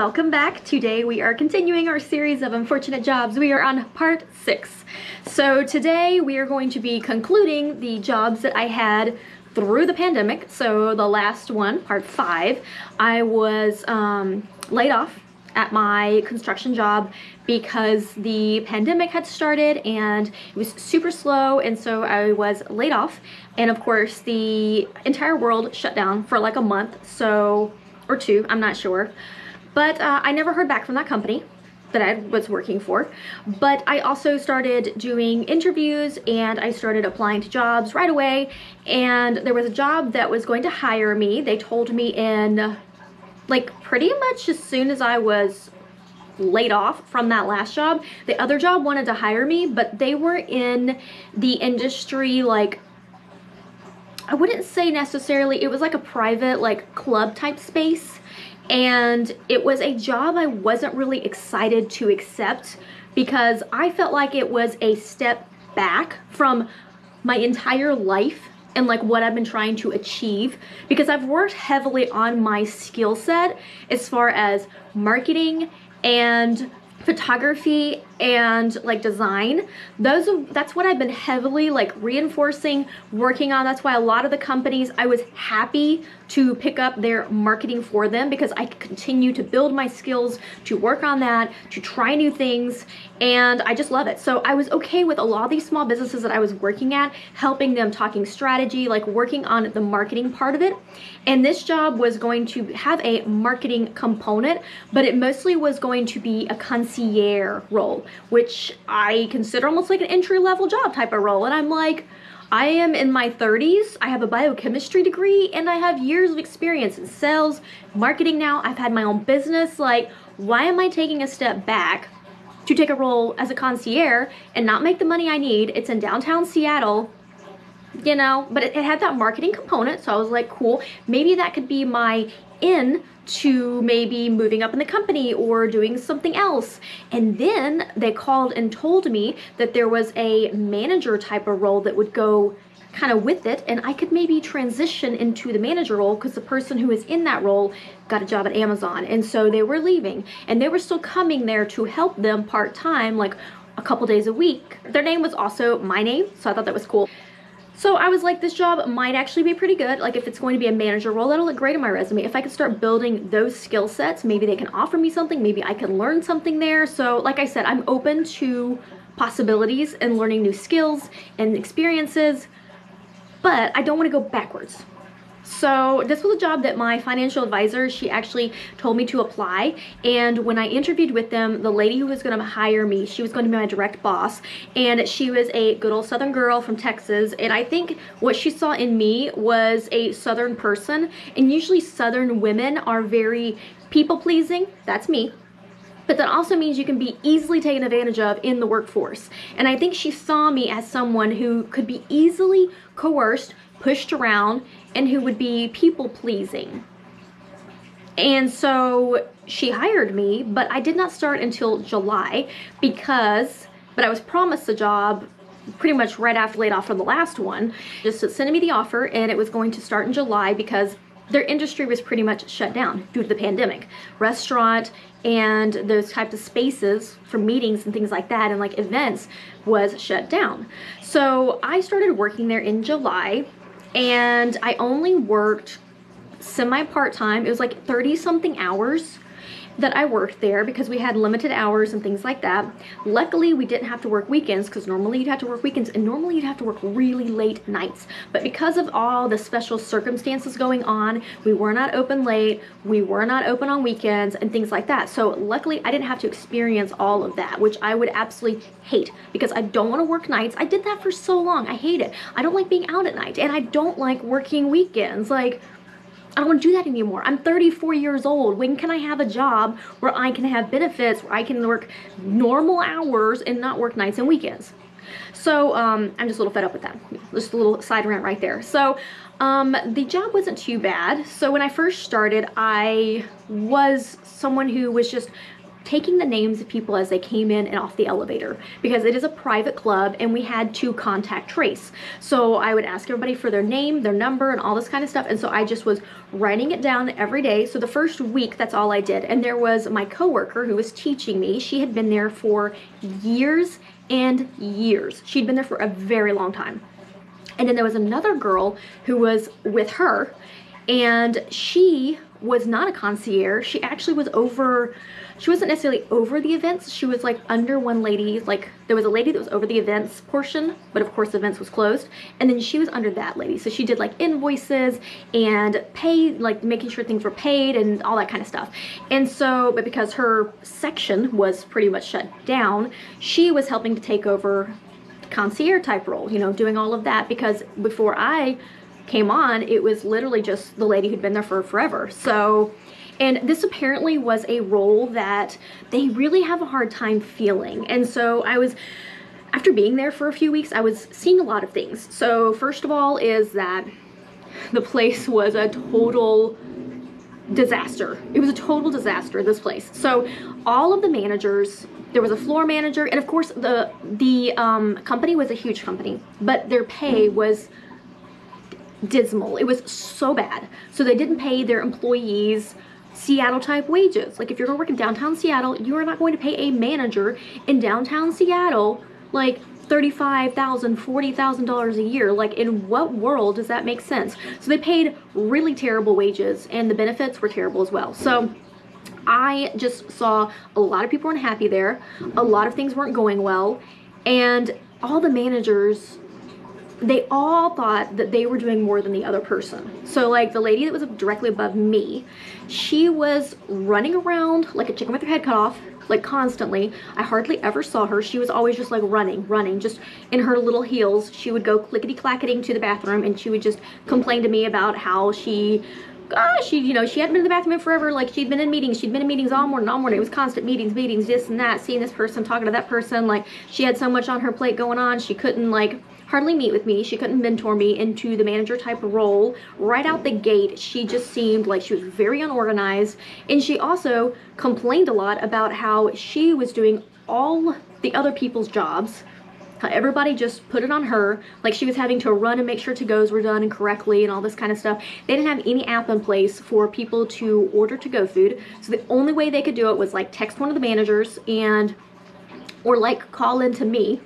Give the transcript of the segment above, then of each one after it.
Welcome back. Today we are continuing our series of unfortunate jobs. We are on part 6. So today we are going to be concluding the jobs that I had through the pandemic. So the last one, part 5, I was laid off at my construction job because the pandemic had started and it was super slow, and so I was laid off. And of course the entire world shut down for like a month, or 2, I'm not sure. But I never heard back from that company that I was working for. But I also started doing interviews and I started applying to jobs right away. And there was a job that was going to hire me. They told me in like pretty much as soon as I was laid off from that last job. The other job wanted to hire me, but they were in the industry, like, I wouldn't say necessarily, it was like a private like club type space. And it was a job I wasn't really excited to accept because I felt like it was a step back from my entire life and like what I've been trying to achieve, because I've worked heavily on my skill set as far as marketing and photography and like design. That's what I've been heavily like reinforcing, working on. That's why a lot of the companies, I was happy to pick up their marketing for them because I could continue to build my skills, to work on that, to try new things, and I just love it. So I was okay with a lot of these small businesses that I was working at, helping them, talking strategy, like working on the marketing part of it. And this job was going to have a marketing component, but it mostly was going to be a concierge role, which I consider almost like an entry-level job type of role. And I'm like, I am in my 30s, I have a biochemistry degree, and I have years of experience in sales, marketing now. I've had my own business. Like, why am I taking a step back to take a role as a concierge and not make the money I need? It's in downtown Seattle, you know, but it had that marketing component. So I was like, cool, maybe that could be my in to maybe moving up in the company or doing something else. And then they called and told me that there was a manager type of role that would go kind of with it, and I could maybe transition into the manager role because the person who was in that role got a job at Amazon, and so they were leaving and they were still coming there to help them part-time, like a couple days a week. Their name was also my name, so I thought that was cool. So I was like, this job might actually be pretty good. Like, if it's going to be a manager role, that'll look great on my resume. If I could start building those skill sets, maybe they can offer me something. Maybe I can learn something there. So like I said, I'm open to possibilities and learning new skills and experiences, but I don't want to go backwards. So this was a job that my financial advisor, she actually told me to apply. And when I interviewed with them, the lady who was going to hire me, she was going to be my direct boss. And she was a good old Southern girl from Texas. And I think what she saw in me was a Southern person. And usually Southern women are very people-pleasing. That's me. But that also means you can be easily taken advantage of in the workforce. And I think she saw me as someone who could be easily coerced, pushed around, and who would be people-pleasing. And so she hired me, but I did not start until July but I was promised the job pretty much right after laid off from the last one. Just sending me the offer, and it was going to start in July because their industry was pretty much shut down due to the pandemic. Restaurant and those types of spaces for meetings and things like that and like events was shut down. So I started working there in July, and I only worked semi-part-time. It was like 30-something hours that I worked there because we had limited hours and things like that. Luckily, we didn't have to work weekends because normally you'd have to work weekends and normally you'd have to work really late nights. But because of all the special circumstances going on, we were not open late, we were not open on weekends and things like that. So luckily, I didn't have to experience all of that, which I would absolutely hate because I don't want to work nights. I did that for so long. I hate it. I don't like being out at night, and I don't like working weekends. Like, I don't want to do that anymore. I'm 34 years old. When can I have a job where I can have benefits, where I can work normal hours and not work nights and weekends? So I'm just a little fed up with that. Just a little side rant right there. So the job wasn't too bad. So when I first started, I was someone who was just taking the names of people as they came in and off the elevator, because it is a private club and we had to contact trace. So I would ask everybody for their name, their number, and all this kind of stuff. And so I just was writing it down every day. So the first week, that's all I did. And there was my coworker who was teaching me. She had been there for years and years. She'd been there for a very long time. And then there was another girl who was with her, and she was not a concierge. She actually was over, she wasn't necessarily over the events. She was like under one lady. Like there was a lady that was over the events portion, but of course the events was closed. And then she was under that lady. So she did like invoices and pay, like making sure things were paid and all that kind of stuff. And so, but because her section was pretty much shut down, she was helping to take over concierge type role, you know, doing all of that, because before I came on, it was literally just the lady who'd been there for forever. So, and this apparently was a role that they really have a hard time filling. And so I was, after being there for a few weeks, I was seeing a lot of things. So first of all is that the place was a total disaster. It was a total disaster, this place. So all of the managers, there was a floor manager, and of course the company was a huge company, but their pay was dismal. It was so bad. So they didn't pay their employees Seattle type wages. Like if you're gonna work in downtown Seattle, you are not going to pay a manager in downtown Seattle like $35,000, $40,000 a year. Like in what world does that make sense? So they paid really terrible wages, and the benefits were terrible as well. So I just saw a lot of people were unhappy there. A lot of things weren't going well, and all the managers, they all thought that they were doing more than the other person. So like the lady that was directly above me, she was running around like a chicken with her head cut off, like constantly. I hardly ever saw her. She was always just like running, just in her little heels. She would go clickety-clacketing to the bathroom, and she would just complain to me about how she you know, she hadn't been in the bathroom in forever. Like she'd been in meetings all morning. It was constant meetings, this and that, seeing this person, talking to that person. Like she had so much on her plate going on, she couldn't like hardly meet with me. She couldn't mentor me into the manager type of role. Right out the gate, she just seemed like she was very unorganized. And she also complained a lot about how she was doing all the other people's jobs. Everybody just put it on her. Like she was having to run and make sure to-goes were done and correctly and all this kind of stuff. They didn't have any app in place for people to order to-go food. So the only way they could do it was like text one of the managers or like call into me,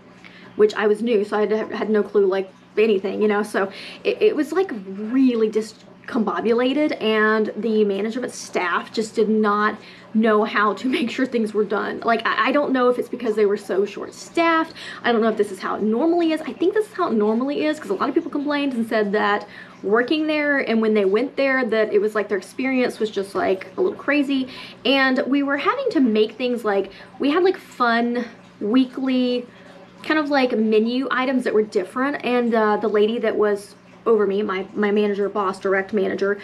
which I was new, so I had no clue like anything, you know. So it was like really discombobulated, and the management staff just did not know how to make sure things were done. Like I don't know if it's because they were so short-staffed. I don't know if this is how it normally is. I think this is how it normally is, because a lot of people complained and said that working there, and when they went there, that it was like their experience was just like a little crazy. And we were having to make things like, we had like fun weekly kind of like menu items that were different. And the lady that was over me, my manager, boss, direct manager,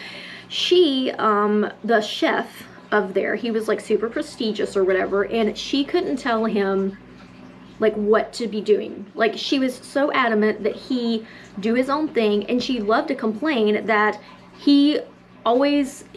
she, the chef of there, he was like super prestigious or whatever, and she couldn't tell him like what to be doing. Like she was so adamant that he do his own thing, and she loved to complain that he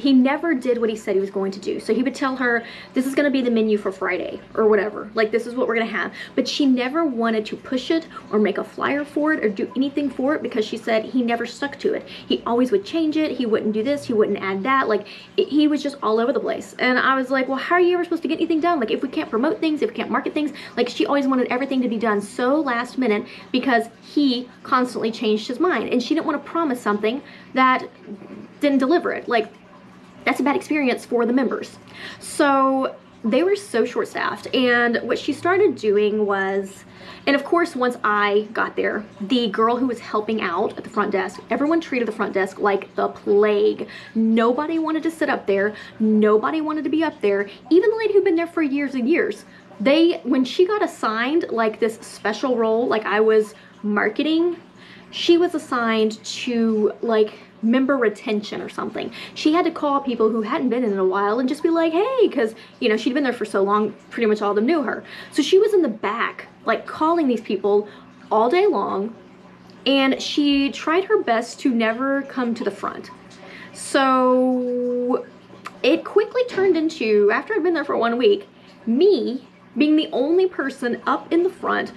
never did what he said he was going to do. So he would tell her, this is going to be the menu for Friday or whatever, like this is what we're going to have, but she never wanted to push it or make a flyer for it or do anything for it, because she said he never stuck to it. He always would change it. He wouldn't do this, he wouldn't add that. Like he was just all over the place. And I was like, well, how are you ever supposed to get anything done? Like if we can't promote things, if we can't market things. Like she always wanted everything to be done so last minute, because he constantly changed his mind, and she didn't want to promise something that didn't deliver it. Like that's a bad experience for the members. So they were so short-staffed, and what she started doing was, and of course once I got there, the girl who was helping out at the front desk, everyone treated the front desk like the plague. Nobody wanted to sit up there, nobody wanted to be up there. Even the lady who'd been there for years and years, when she got assigned like this special role, like I was marketing, she was assigned to like member retention or something. She had to call people who hadn't been in a while and just be like, hey, because you know she'd been there for so long, pretty much all of them knew her. So she was in the back like calling these people all day long, and she tried her best to never come to the front. So it quickly turned into, after I'd been there for 1 week, me being the only person up in the front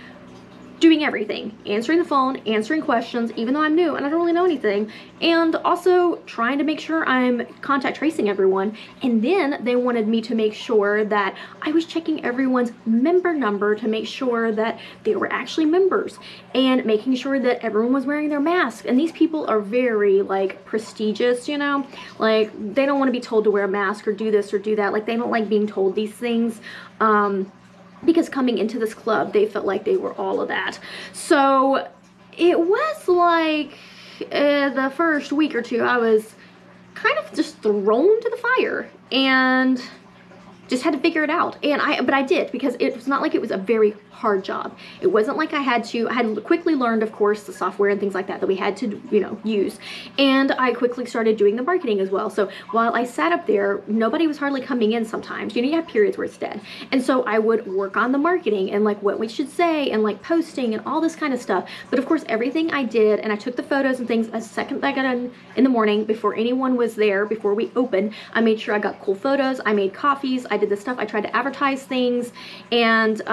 doing everything, answering the phone, answering questions, even though I'm new and I don't really know anything, and also trying to make sure I'm contact tracing everyone. And then they wanted me to make sure that I was checking everyone's member number to make sure that they were actually members, and making sure that everyone was wearing their mask. And these people are very like prestigious, you know, like they don't want to be told to wear a mask or do this or do that. Like they don't like being told these things. Because coming into this club, they felt like they were all of that. So it was like the first week or two, I was kind of just thrown to the fire and just had to figure it out. And but I did, because it was not like it was a very hard job. It wasn't like I had quickly learned, of course, the software and things like that we had to, you know, use. And I quickly started doing the marketing as well. So while I sat up there, nobody was hardly coming in sometimes. You know, you have periods where it's dead. And so I would work on the marketing and like what we should say and like posting and all this kind of stuff. But of course, everything I did, and I took the photos and things a second I got in the morning before anyone was there, before we opened. I made sure I got cool photos. I made coffees. I did this stuff. I tried to advertise things. And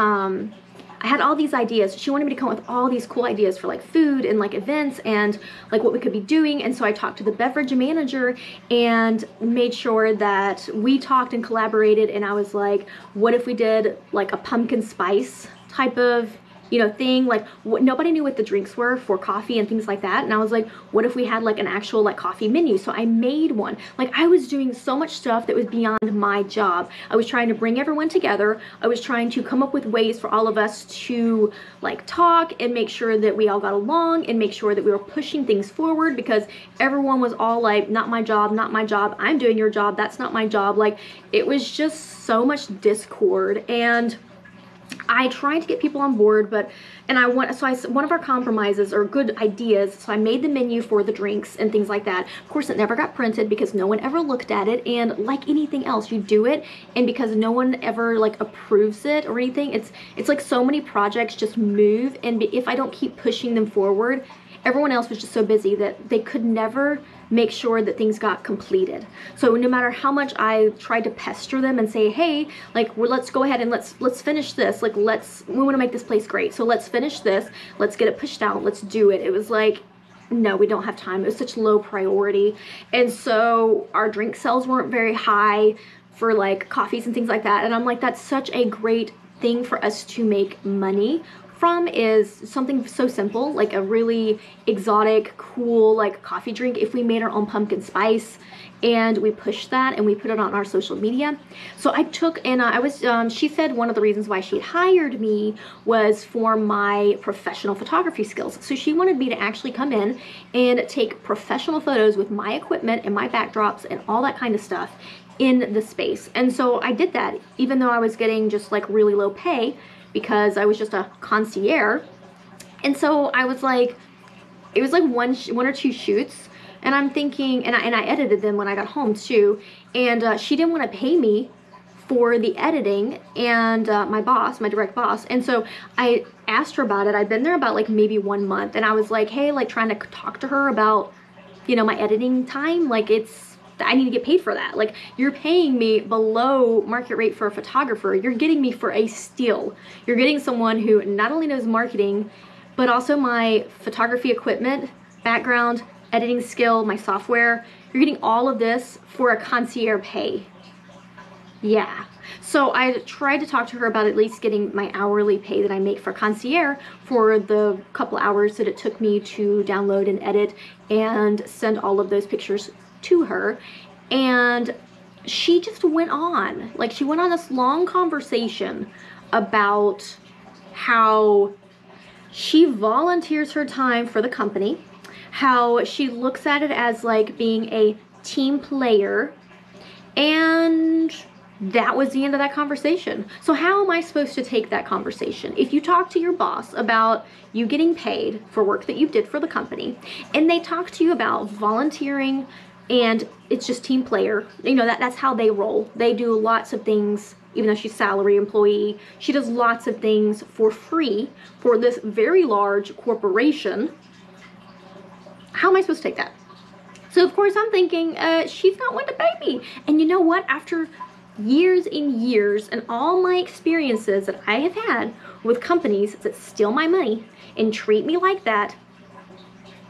I had all these ideas. She wanted me to come up with all these cool ideas for like food and like events and like what we could be doing. And so I talked to the beverage manager and made sure that we talked and collaborated. And I was like, what if we did like a pumpkin spice type of, you know, thing? Like nobody knew what the drinks were for coffee and things like that. And I was like, what if we had like an actual like coffee menu? So I made one. Like I was doing so much stuff that was beyond my job. I was trying to bring everyone together. I was trying to come up with ways for all of us to like talk and make sure that we all got along and make sure that we were pushing things forward, because everyone was all like, not my job, not my job. I'm doing your job. That's not my job. Like it was just so much discord. And I tried to get people on board, but, one of our compromises or good ideas, so I made the menu for the drinks and things like that. Of course, it never got printed because no one ever looked at it, and like anything else, you do it, and because no one ever like approves it or anything, it's like so many projects just move, and if I don't keep pushing them forward, everyone else was just so busy that they could never make sure that things got completed. So no matter how much I tried to pester them and say, hey, like, well, let's go ahead and let's finish this. Like, we want to make this place great. So let's finish this. Let's get it pushed out. Let's do it. It was like, no, we don't have time. It was such low priority. And so our drink sales weren't very high for like coffees and things like that. And I'm like, that's such a great thing for us to make money from, is something so simple, like a really exotic, cool, like coffee drink. If we made our own pumpkin spice and we pushed that and we put it on our social media. So I took, and she said one of the reasons why she hired me was for my professional photography skills. So she wanted me to actually come in and take professional photos with my equipment and my backdrops and all that kind of stuff in the space. And so I did that, even though I was getting just like really low pay, because I was just a concierge. And so I was like, it was like one or two shoots, and I'm thinking, and I edited them when I got home too, and she didn't want to pay me for the editing, and my direct boss, and so I asked her about it. I'd been there about like maybe 1 month, and I was like, hey, like trying to talk to her about, you know, my editing time, like I need to get paid for that. Like, you're paying me below market rate for a photographer. You're getting me for a steal. You're getting someone who not only knows marketing, but also my photography equipment, background, editing skill, my software. You're getting all of this for a concierge pay. Yeah. So I tried to talk to her about at least getting my hourly pay that I make for concierge for the couple hours that it took me to download and edit and send all of those pictures to her. And she just went on, like she went on this long conversation about how she volunteers her time for the company, how she looks at it as like being a team player, and that was the end of that conversation. So how am I supposed to take that conversation? If you talk to your boss about you getting paid for work that you did for the company, and they talk to you about volunteering and it's just team player, you know, that's how they roll. They do lots of things, even though she's salary employee, she does lots of things for free for this very large corporation. How am I supposed to take that? So of course I'm thinking, she's not one to pay me. And you know what? After years and years and all my experiences that I have had with companies that steal my money and treat me like that,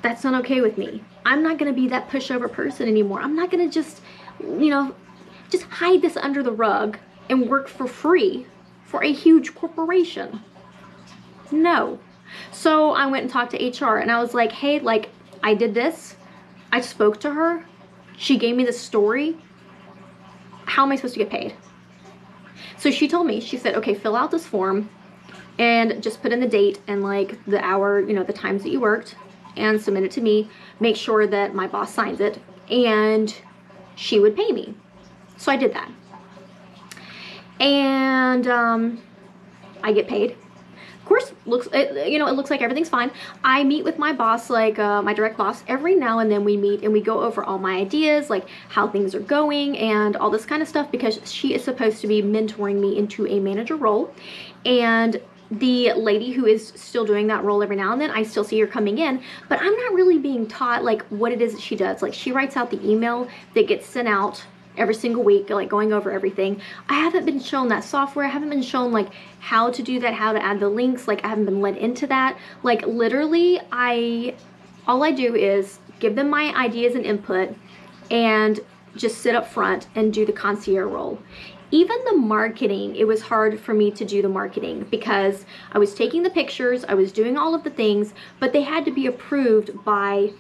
that's not okay with me. I'm not gonna be that pushover person anymore. I'm not gonna just, you know, just hide this under the rug and work for free for a huge corporation. No. So I went and talked to HR and I was like, hey, like, I did this. I spoke to her. She gave me this story. How am I supposed to get paid? So she told me, she said, okay, fill out this form and just put in the date and like the hour, you know, the times that you worked, and submit it to me. Make sure that my boss signs it, and she would pay me. So I did that. And I get paid. Of course, it looks like everything's fine. I meet with my boss, like my direct boss, every now and then we meet and we go over all my ideas, like how things are going and all this kind of stuff, because she is supposed to be mentoring me into a manager role. And the lady who is still doing that role every now and then, I still see her coming in, but I'm not really being taught like what it is that she does. Like, she writes out the email that gets sent out every single week, like going over everything. I haven't been shown that software. I haven't been shown like how to do that, how to add the links. Like, I haven't been led into that. Like, literally, all I do is give them my ideas and input and just sit up front and do the concierge role. Even the marketing, it was hard for me to do the marketing because I was taking the pictures, I was doing all of the things, but they had to be approved by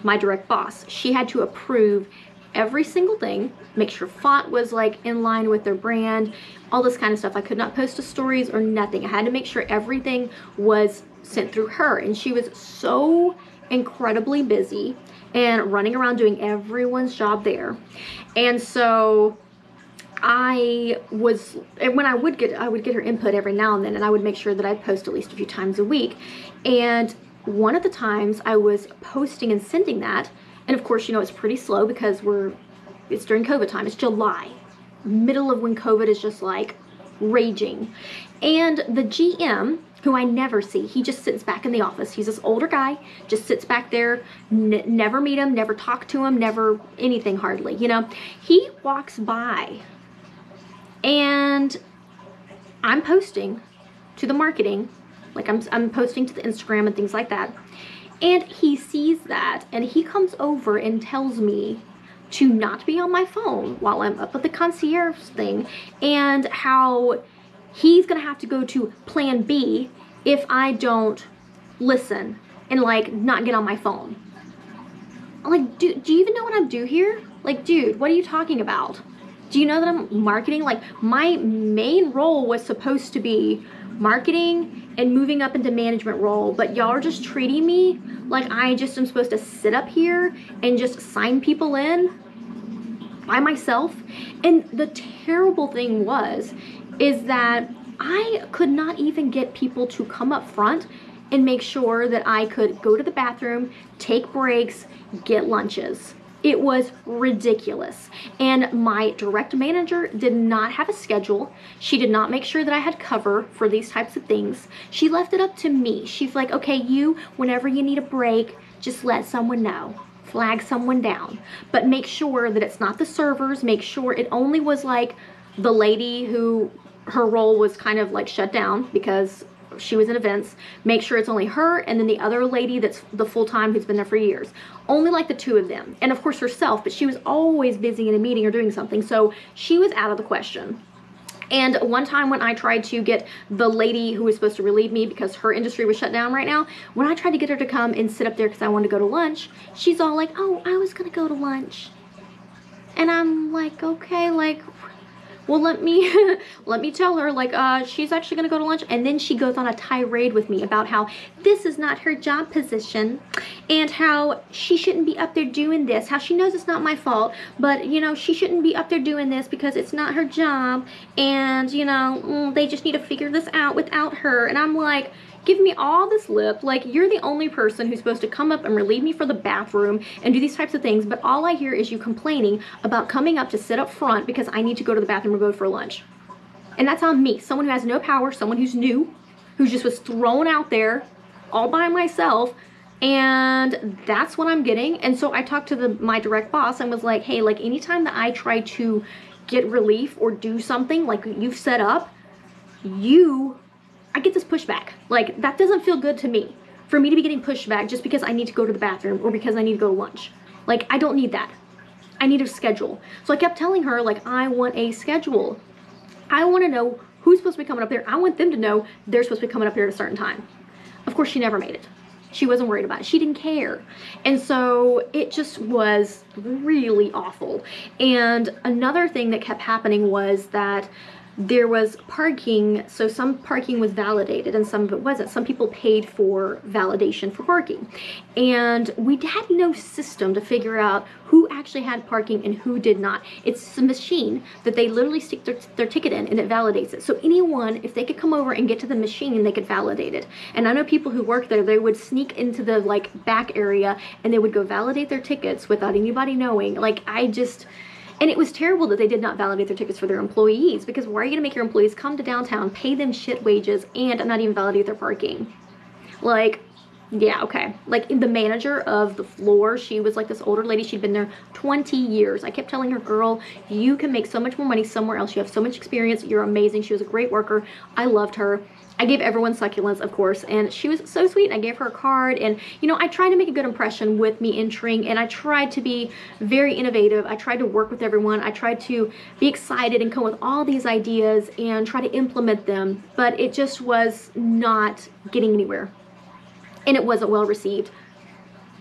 my direct boss. She had to approve every single thing, make sure font was like in line with their brand, all this kind of stuff. I could not post to stories or nothing. I had to make sure everything was sent through her, and she was so incredibly busy and running around doing everyone's job there. And so when I would get her input every now and then, and I would make sure that I post at least a few times a week. And one of the times I was posting and sending that, and of course, you know, it's pretty slow because it's during COVID time. It's July, middle of when COVID is just like raging. And the GM, who I never see, he just sits back in the office. He's this older guy, just sits back there, never meet him, never talk to him, never anything hardly, you know. He walks by and I'm posting to the marketing, like I'm posting to the Instagram and things like that. And he sees that and he comes over and tells me to not be on my phone while I'm up at the concierge thing, and how he's gonna have to go to plan B if I don't listen and like not get on my phone. I'm like, do you even know what I'm doing here? Like, dude, what are you talking about? Do you know that I'm marketing? Like, my main role was supposed to be marketing and moving up into management role, but y'all are just treating me like I just am supposed to sit up here and just sign people in by myself. And the terrible thing is that I could not even get people to come up front and make sure that I could go to the bathroom, take breaks, get lunches. It was ridiculous. And my direct manager did not have a schedule. She did not make sure that I had cover for these types of things. She left it up to me. She's like, okay, whenever you need a break, just let someone know. Flag someone down. But make sure that it's not the servers. Make sure it only was like the lady who her role was kind of like shut down because she was in events. Make sure it's only her and then the other lady that's the full-time who's been there for years. Only like the two of them. And of course herself, but she was always busy in a meeting or doing something, so she was out of the question. And one time when I tried to get the lady who was supposed to relieve me because her industry was shut down right now, when I tried to get her to come and sit up there because I wanted to go to lunch, she's all like, oh, I was gonna go to lunch. And I'm like, okay, like, well, let me tell her, like, she's actually gonna go to lunch. And then she goes on a tirade with me about how this is not her job position and how she shouldn't be up there doing this, how she knows it's not my fault, but, you know, she shouldn't be up there doing this because it's not her job, and, you know, they just need to figure this out without her. And I'm like, give me all this lip, like, you're the only person who's supposed to come up and relieve me for the bathroom and do these types of things, but all I hear is you complaining about coming up to sit up front because I need to go to the bathroom or go for lunch. And that's on me, someone who has no power, someone who's new, who just was thrown out there all by myself, and that's what I'm getting. And so I talked to my direct boss and was like, hey, like, anytime that I try to get relief or do something like you've set up, I get this pushback. Like, that doesn't feel good to me. For me to be getting pushed back just because I need to go to the bathroom or because I need to go to lunch. Like, I don't need that. I need a schedule. So I kept telling her, like, I want a schedule. I want to know who's supposed to be coming up there. I want them to know they're supposed to be coming up here at a certain time. Of course, she never made it. She wasn't worried about it. She didn't care. And so it just was really awful. And another thing that kept happening was that there was parking, so some parking was validated and some of it wasn't. Some people paid for validation for parking. And we had no system to figure out who actually had parking and who did not. It's a machine that they literally stick their ticket in and it validates it. So anyone, if they could come over and get to the machine, they could validate it. And I know people who work there, they would sneak into the like back area and they would go validate their tickets without anybody knowing. Like, and it was terrible that they did not validate their tickets for their employees, because why are you going to make your employees come to downtown, pay them shit wages, and not even validate their parking? Like, yeah, okay. Like, the manager of the floor, she was like this older lady. She'd been there 20 years. I kept telling her, girl, you can make so much more money somewhere else. You have so much experience. You're amazing. She was a great worker. I loved her. I gave everyone succulents, of course, and she was so sweet. I gave her a card, and, you know, I tried to make a good impression with me entering, and I tried to be very innovative. I tried to work with everyone. I tried to be excited and come with all these ideas and try to implement them, but it just was not getting anywhere, and it wasn't well received,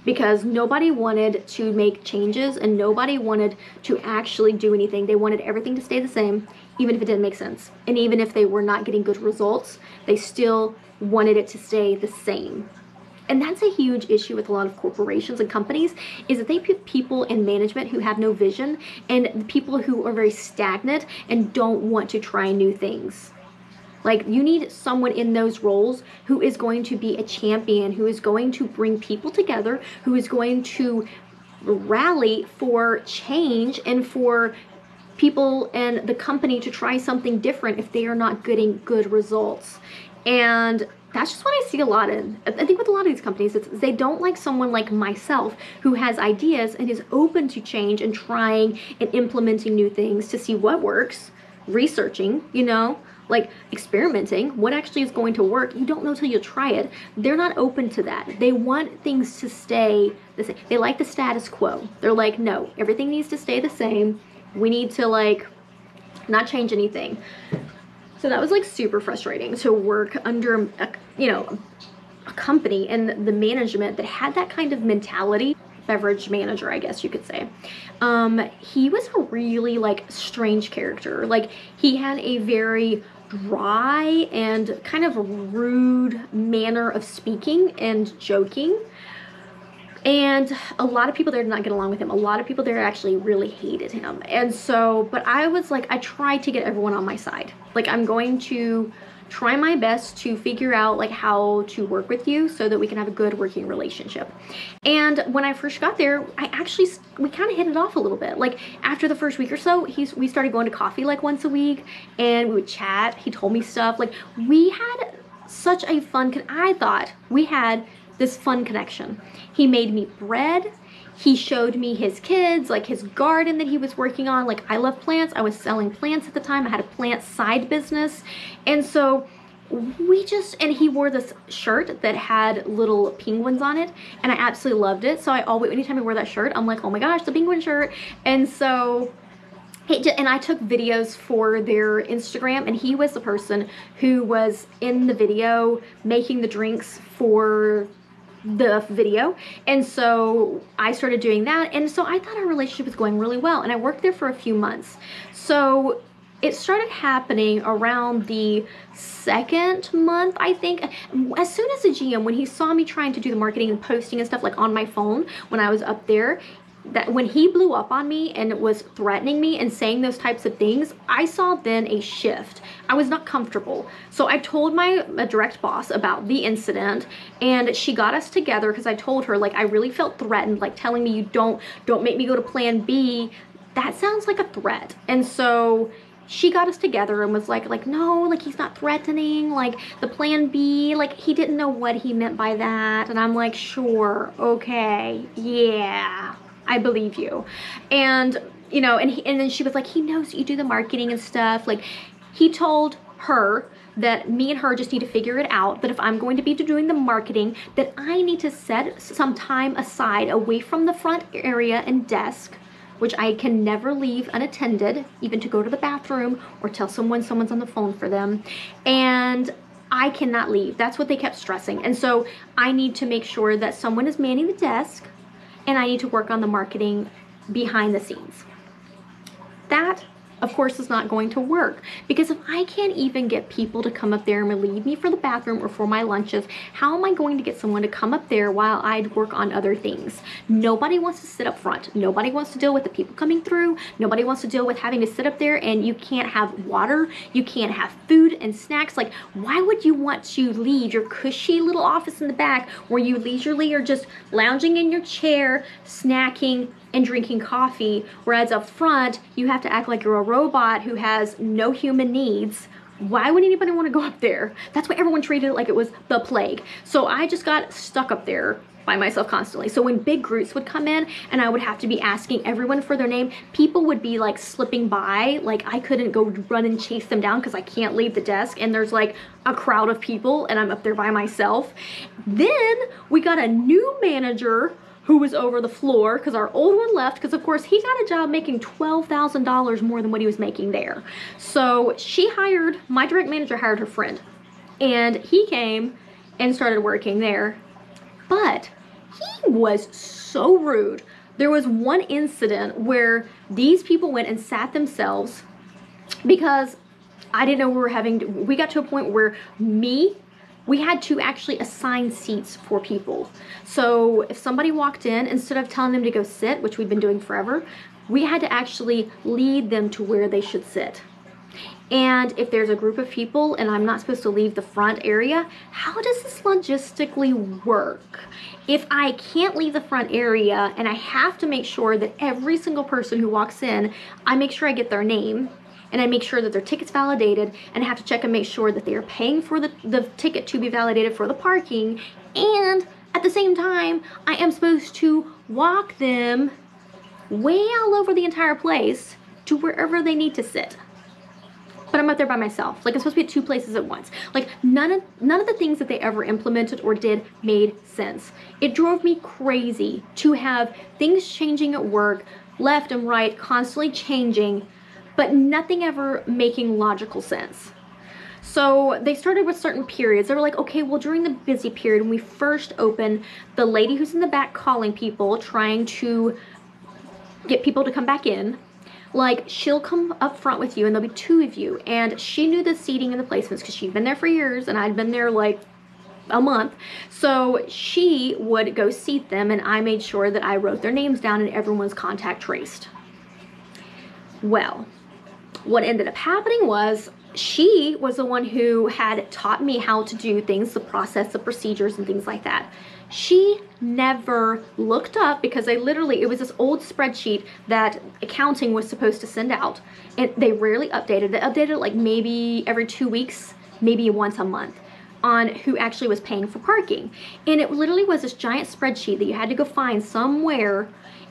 because nobody wanted to make changes and nobody wanted to actually do anything. They wanted everything to stay the same, even if it didn't make sense. And even if they were not getting good results, they still wanted it to stay the same. And that's a huge issue with a lot of corporations and companies, is that they put people in management who have no vision and people who are very stagnant and don't want to try new things. Like, you need someone in those roles who is going to be a champion, who is going to bring people together, who is going to rally for change and for people and the company to try something different if they are not getting good results. And that's just what I see a lot in. I think with a lot of these companies, they don't like someone like myself who has ideas and is open to change and trying and implementing new things to see what works, researching, you know, like experimenting, what actually is going to work. You don't know till you try it. They're not open to that. They want things to stay the same. They like the status quo. They're like, no, everything needs to stay the same. We need to like not change anything. So that was like super frustrating to work under a company and the management that had that kind of mentality. Beverage manager, I guess you could say. He was a really like strange character. Like, he had a very dry and kind of rude manner of speaking and joking. And a lot of people there did not get along with him. A lot of people there actually really hated him. And so, but I was like, I tried to get everyone on my side. Like, I'm going to try my best to figure out like how to work with you so that we can have a good working relationship. And when I first got there, we kind of hit it off a little bit. Like, after the first week or so, we started going to coffee like once a week, and we would chat. He told me stuff. Like, we had such a fun, I thought we had this fun connection. He made me bread. He showed me his kids, like his garden that he was working on. Like, I love plants. I was selling plants at the time. I had a plant side business. And so and he wore this shirt that had little penguins on it, and I absolutely loved it. So anytime I wore that shirt, I'm like, oh my gosh, the penguin shirt. And so, and I took videos for their Instagram, and he was the person who was in the video making the drinks for the video. And so I started doing that, and so I thought our relationship was going really well, and I worked there for a few months. So it started happening around the second month, I think. As soon as the GM, when he saw me trying to do the marketing and posting and stuff like on my phone when I was up there, that when he blew up on me and was threatening me and saying those types of things, I saw then a shift. I was not comfortable. So I told my direct boss about the incident, and she got us together because I told her, like, I really felt threatened, like telling me, you don't make me go to plan B. That sounds like a threat. And so she got us together and was like, no, like, he's not threatening, like, the plan B, like, he didn't know what he meant by that. And I'm like, sure, okay, yeah, I believe you. And you know, and then she was like, he knows you do the marketing and stuff. Like, he told her that me and her just need to figure it out, that if I'm going to be doing the marketing, that I need to set some time aside away from the front area and desk, which I can never leave unattended, even to go to the bathroom or tell someone someone's on the phone for them. And I cannot leave. That's what they kept stressing. And so I need to make sure that someone is manning the desk, and I need to work on the marketing behind the scenes. That, of course, is not going to work, because if I can't even get people to come up there and relieve me for the bathroom or for my lunches, how am I going to get someone to come up there while I work on other things? Nobody wants to sit up front. Nobody wants to deal with the people coming through. Nobody wants to deal with having to sit up there and you can't have water. You can't have food and snacks. Like, why would you want to leave your cushy little office in the back where you leisurely are just lounging in your chair, snacking, and drinking coffee, whereas up front, you have to act like you're a robot who has no human needs? Why would anybody want to go up there? That's why everyone treated it like it was the plague. So I just got stuck up there by myself constantly. So when big groups would come in and I would have to be asking everyone for their name, people would be like slipping by. Like, I couldn't go run and chase them down because I can't leave the desk and there's like a crowd of people and I'm up there by myself. Then we got a new manager who was over the floor because our old one left, because of course he got a job making $12,000 more than what he was making there. So my direct manager hired her friend, and he came and started working there. But he was so rude. There was one incident where these people went and sat themselves because I didn't know we got to a point where we had to actually assign seats for people. So if somebody walked in, instead of telling them to go sit, which we've been doing forever, we had to actually lead them to where they should sit. And if there's a group of people and I'm not supposed to leave the front area, how does this logistically work? If I can't leave the front area and I have to make sure that every single person who walks in, I make sure I get their name, and I make sure that their ticket's validated, and I have to check and make sure that they are paying for the ticket to be validated for the parking, and at the same time, I am supposed to walk them way all over the entire place to wherever they need to sit. But I'm up there by myself. Like, I'm supposed to be at two places at once. Like, none of the things that they ever implemented or did made sense. It drove me crazy to have things changing at work, left and right, constantly changing, but nothing ever making logical sense. So they started with certain periods. They were like, okay, well, during the busy period, when we first open, the lady who's in the back calling people, trying to get people to come back in, like, she'll come up front with you and there'll be two of you. And she knew the seating and the placements because she'd been there for years and I'd been there like a month. So she would go seat them, and I made sure that I wrote their names down and everyone's contact traced. Well, what ended up happening was she was the one who had taught me how to do things, the process, the procedures, and things like that. She never looked up, because it was this old spreadsheet that accounting was supposed to send out, and they rarely updated it. They updated it like maybe every 2 weeks, maybe once a month, on who actually was paying for parking. And it literally was this giant spreadsheet that you had to go find somewhere,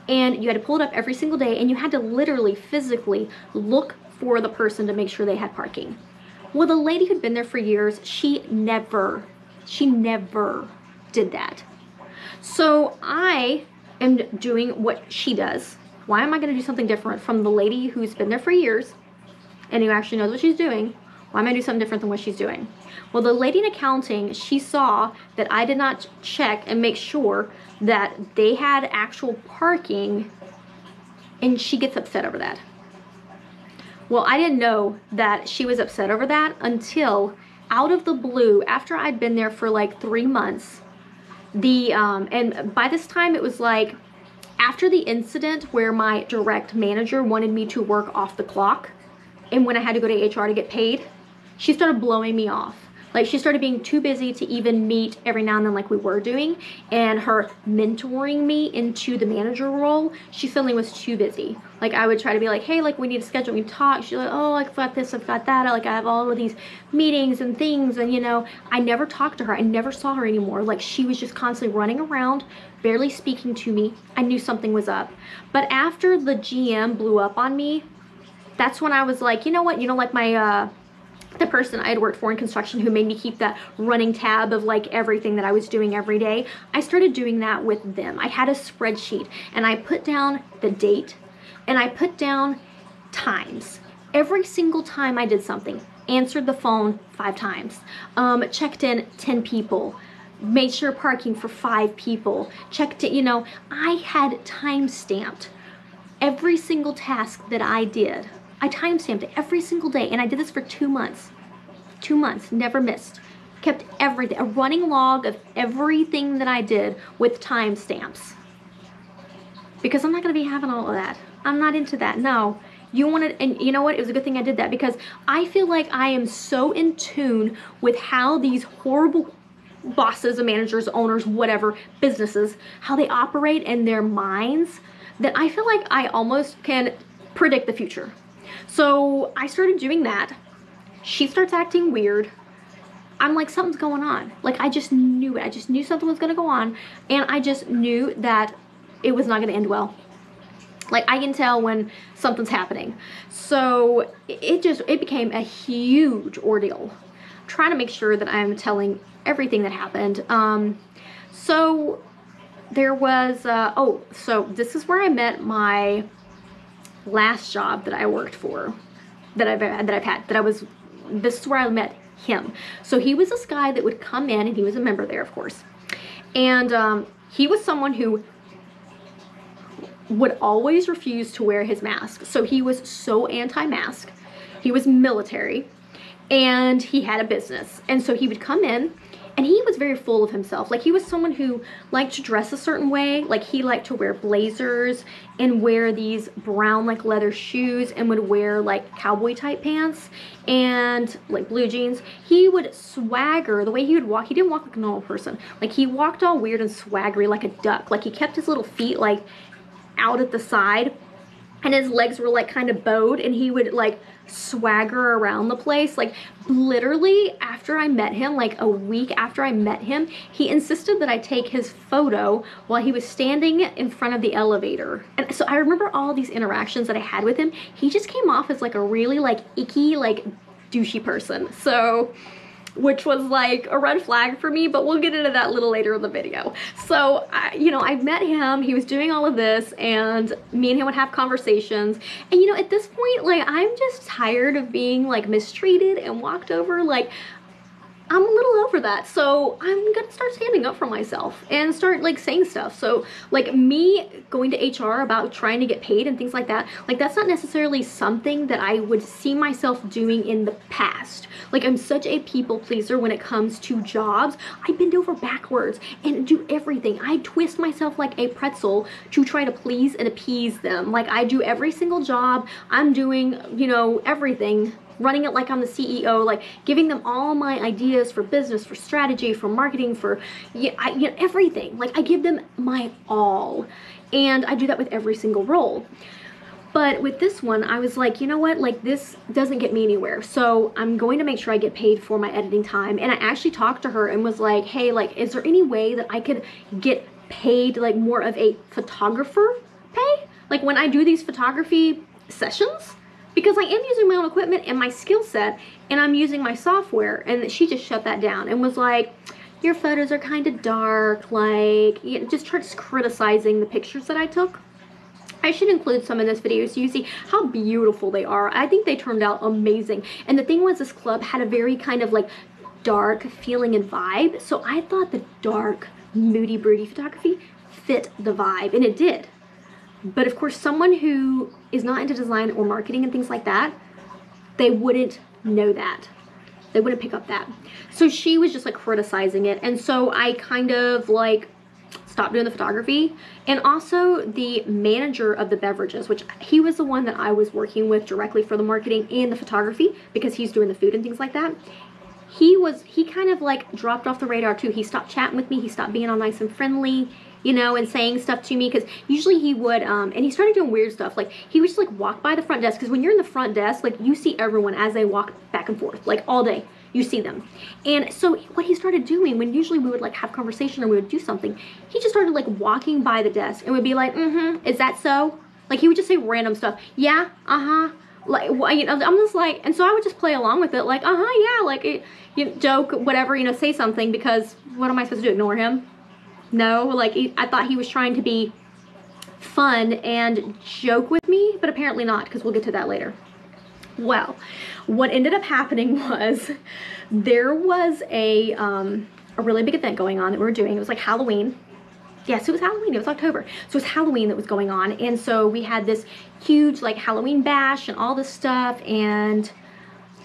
and you had to pull it up every single day, and you had to literally physically look for the person to make sure they had parking. Well, the lady who'd been there for years, she never did that. So I am doing what she does. Why am I going to do something different from the lady who's been there for years and who actually knows what she's doing? Why am I doing something different than what she's doing? Well, the lady in accounting, she saw that I did not check and make sure that they had actual parking, and she gets upset over that. Well, I didn't know that she was upset over that until out of the blue, after I'd been there for like 3 months, and by this time it was like after the incident where my direct manager wanted me to work off the clock, and when I had to go to HR to get paid, she started blowing me off. Like, she started being too busy to even meet every now and then like we were doing, and her mentoring me into the manager role, she suddenly was too busy. Like, I would try to be like, hey, like, we need to schedule, we need to talk. She's like, oh, I've got this, I've got that. Like, I have all of these meetings and things, and, you know, I never talked to her. I never saw her anymore. Like, she was just constantly running around, barely speaking to me. I knew something was up. But after the GM blew up on me, that's when I was like, you know what, like my, the person I had worked for in construction who made me keep that running tab of like everything that I was doing every day, I started doing that with them. I had a spreadsheet and I put down the date and I put down times. Every single time I did something, answered the phone 5 times, checked in 10 people, made sure parking for 5 people, checked it, you know, I had time stamped every single task that I did. I timestamped it every single day, and I did this for 2 months. 2 months, never missed. Kept everything, a running log of everything that I did with timestamps. Because I'm not gonna be having all of that. I'm not into that, no. You wanted, and you know what, it was a good thing I did that, because I feel like I am so in tune with how these horrible bosses and managers, owners, whatever, businesses, how they operate in their minds, that I feel like I almost can predict the future. So I started doing that. She starts acting weird. I'm like, something's going on. Like, I just knew it. I just knew something was going to go on. And I just knew that it was not going to end well. Like, I can tell when something's happening. So it became a huge ordeal, trying to make sure that I'm telling everything that happened. So there was, so this is where I met my last job that I worked for, this is where I met him. So he was this guy that would come in, and he was a member there, of course. And he was someone who would always refuse to wear his mask. So he was so anti-mask. He was military, and he had a business. And so he would come in, and he was very full of himself. Like, he was someone who liked to dress a certain way. Like, he liked to wear blazers and wear these brown, like, leather shoes, and would wear, like, cowboy type pants and, like, blue jeans. He would swagger. The way he would walk, he didn't walk like a normal person. Like, he walked all weird and swaggery like a duck. Like, he kept his little feet, like, out at the side, and his legs were, like, kind of bowed, and he would, like, swagger around the place. Like, literally, after I met him, like a week after I met him, he insisted that I take his photo while he was standing in front of the elevator. And so I remember all these interactions that I had with him. He just came off as like a really like icky, like douchey person. So, which was like a red flag for me, but we'll get into that a little later in the video. So, I met him, he was doing all of this, and me and him would have conversations. And, at this point, like, I'm just tired of being, like, mistreated and walked over. Like, I'm a little over that. So I'm gonna start standing up for myself and start, like, saying stuff. So, like, me going to HR about trying to get paid and things like that, like, that's not necessarily something that I would see myself doing in the past. Like, I'm such a people pleaser when it comes to jobs. I bend over backwards and do everything. I twist myself like a pretzel to try to please and appease them. Like, I do every single job. I'm doing, everything, running it like I'm the CEO, like giving them all my ideas for business, for strategy, for marketing, for everything. Like, I give them my all, and I do that with every single role. But with this one, I was like, you know what, like, this doesn't get me anywhere. So I'm going to make sure I get paid for my editing time. And I actually talked to her and was like, hey, like, is there any way that I could get paid like more of a photographer pay? Like, when I do these photography sessions, because I am using my own equipment and my skill set, and I'm using my software. And she just shut that down and was like, your photos are kind of dark, like, just starts criticizing the pictures that I took. I should include some in this video so you see how beautiful they are. I think they turned out amazing. And the thing was, this club had a very kind of like dark feeling and vibe. So I thought the dark, moody, broody photography fit the vibe, and it did. But of course, someone who is not into design or marketing and things like that, they wouldn't know that. They wouldn't pick up that. So she was just like criticizing it. And so I kind of like stopped doing the photography. And also the manager of the beverages, which he was the one that I was working with directly for the marketing and the photography, because he's doing the food and things like that. he kind of like dropped off the radar too. He stopped chatting with me. He stopped being all nice and friendly, you know, and saying stuff to me, because usually he would, and he started doing weird stuff. Like, he would just like walk by the front desk, because when you're in the front desk, like, you see everyone as they walk back and forth, like all day. You see them. And so what he started doing, when usually we would like have conversation or we would do something, he just started like walking by the desk and would be like, is that so? Like, he would just say random stuff. Yeah, like, you know, I'm just like, and so I would just play along with it, like, yeah, like, you know, joke, whatever, you know, say something, because what am I supposed to do, ignore him? No, like, I thought he was trying to be fun and joke with me, but apparently not, because we'll get to that later. Well, what ended up happening was there was a really big event going on that we were doing. It was like Halloween. Yes, it was Halloween. It was October. So it was Halloween that was going on. And so we had this huge like Halloween bash and all this stuff. And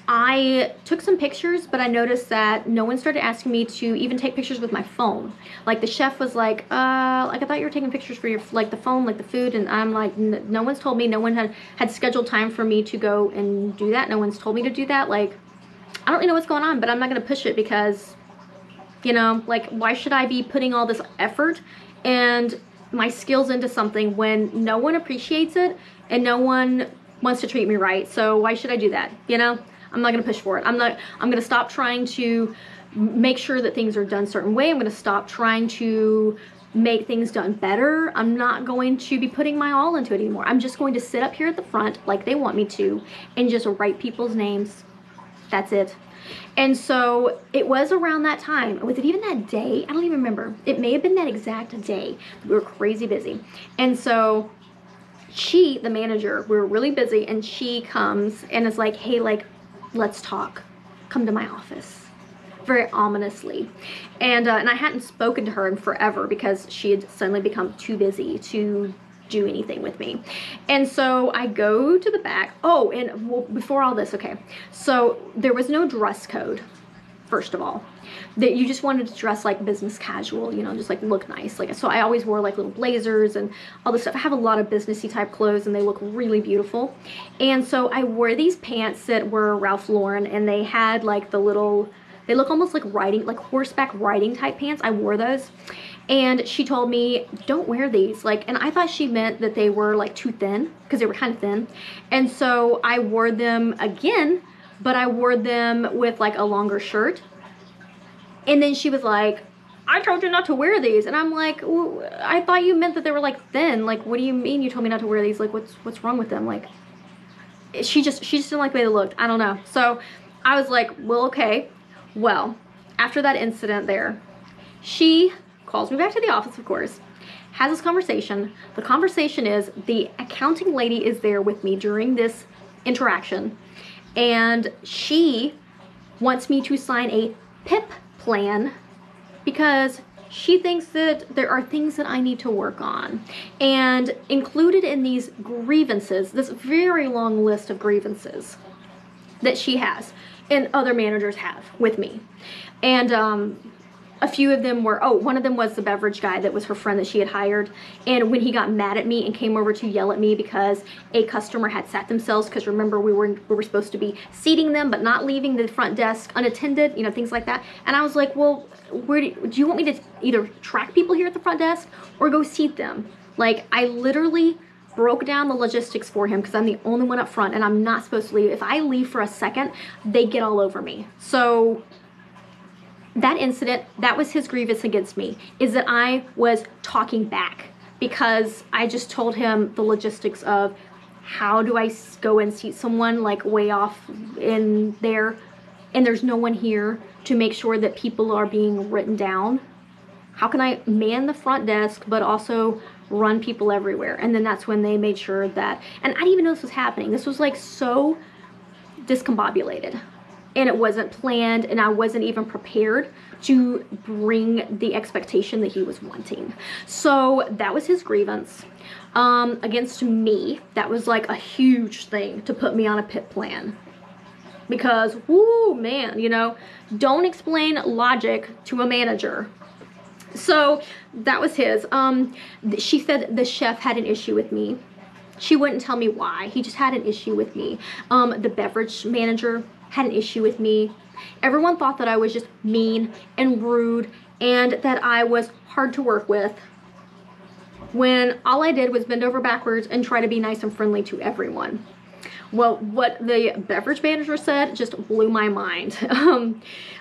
I took some pictures, but I noticed that no one started asking me to even take pictures with my phone. Like, the chef was like I thought you were taking pictures for your, like, the phone, like the food. And I'm like, no one's told me. No one had scheduled time for me to go and do that. No one's told me to do that. Like, I don't really know what's going on, but I'm not going to push it, because, you know, like, why should I be putting all this effort and my skills into something when no one appreciates it and no one wants to treat me right? So why should I do that? You know, I'm not going to push for it. I'm going to stop trying to make sure that things are done a certain way. I'm going to stop trying to make things done better. I'm not going to be putting my all into it anymore. I'm just going to sit up here at the front like they want me to and just write people's names. That's it. And so it was around that time. Was it even that day? I don't even remember. It may have been that exact day. We were crazy busy. And so she, the manager, we were really busy, and she comes and is like, hey, like, let's talk. Come to my office. Very ominously. And I hadn't spoken to her in forever, because she had suddenly become too busy to do anything with me. And so I go to the back. Oh, and well, before all this, okay, so there was no dress code, first of all. That you just wanted to dress like business casual, you know, just like look nice. Like, so I always wore like little blazers and all this stuff. I have a lot of businessy type clothes, and they look really beautiful. And so I wore these pants that were Ralph Lauren, and they had like the little, they look almost like riding, like horseback riding type pants. I wore those. And she told me, don't wear these. Like, and I thought she meant that they were like too thin, because they were kind of thin. And so I wore them again, but I wore them with like a longer shirt. And then she was like, I told you not to wear these. And I'm like, well, I thought you meant that they were like thin. Like, what do you mean you told me not to wear these? Like, what's wrong with them? Like, she just didn't like the way they looked. I don't know. So I was like, well, okay. Well, after that incident there, she calls me back to the office, of course, has this conversation. The conversation is, the accounting lady is there with me during this interaction, and she wants me to sign a PIP plan, because she thinks that there are things that I need to work on. And included in these grievances, this very long list of grievances that she has and other managers have with me. And a few of them were, oh, one of them was the beverage guy that was her friend that she had hired. And when he got mad at me and came over to yell at me because a customer had sat themselves, because remember, we were supposed to be seating them but not leaving the front desk unattended, you know, things like that. And I was like, well, where do you want me to either track people here at the front desk or go seat them? Like, I literally broke down the logistics for him, because I'm the only one up front and I'm not supposed to leave. If I leave for a second, they get all over me. So that incident, that was his grievance against me, is that I was talking back, because I just told him the logistics of, how do I go and seat someone like way off in there, and there's no one here to make sure that people are being written down? How can I man the front desk but also run people everywhere? And then that's when they made sure that, and I didn't even know this was happening. This was like so discombobulated. And it wasn't planned, and I wasn't even prepared to bring the expectation that he was wanting. So that was his grievance against me. That was like a huge thing to put me on a PIP plan, because, whoo, man, you know, don't explain logic to a manager. So that was his. She said the chef had an issue with me. She wouldn't tell me why. He just had an issue with me. The beverage manager, had an issue with me. Everyone thought that I was just mean and rude and that I was hard to work with, when all I did was bend over backwards and try to be nice and friendly to everyone. Well, what the beverage manager said just blew my mind.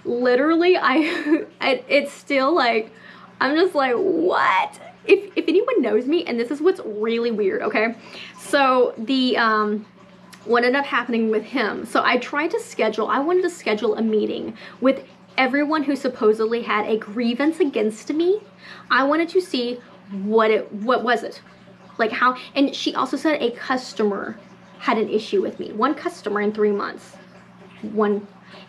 Literally, it's still like, I'm just like, what? If anyone knows me, and this is what's really weird, okay? So what ended up happening with him, so I wanted to schedule a meeting with everyone who supposedly had a grievance against me. I wanted to see what was it? Like how, and she also said a customer had an issue with me. One customer in 3 months.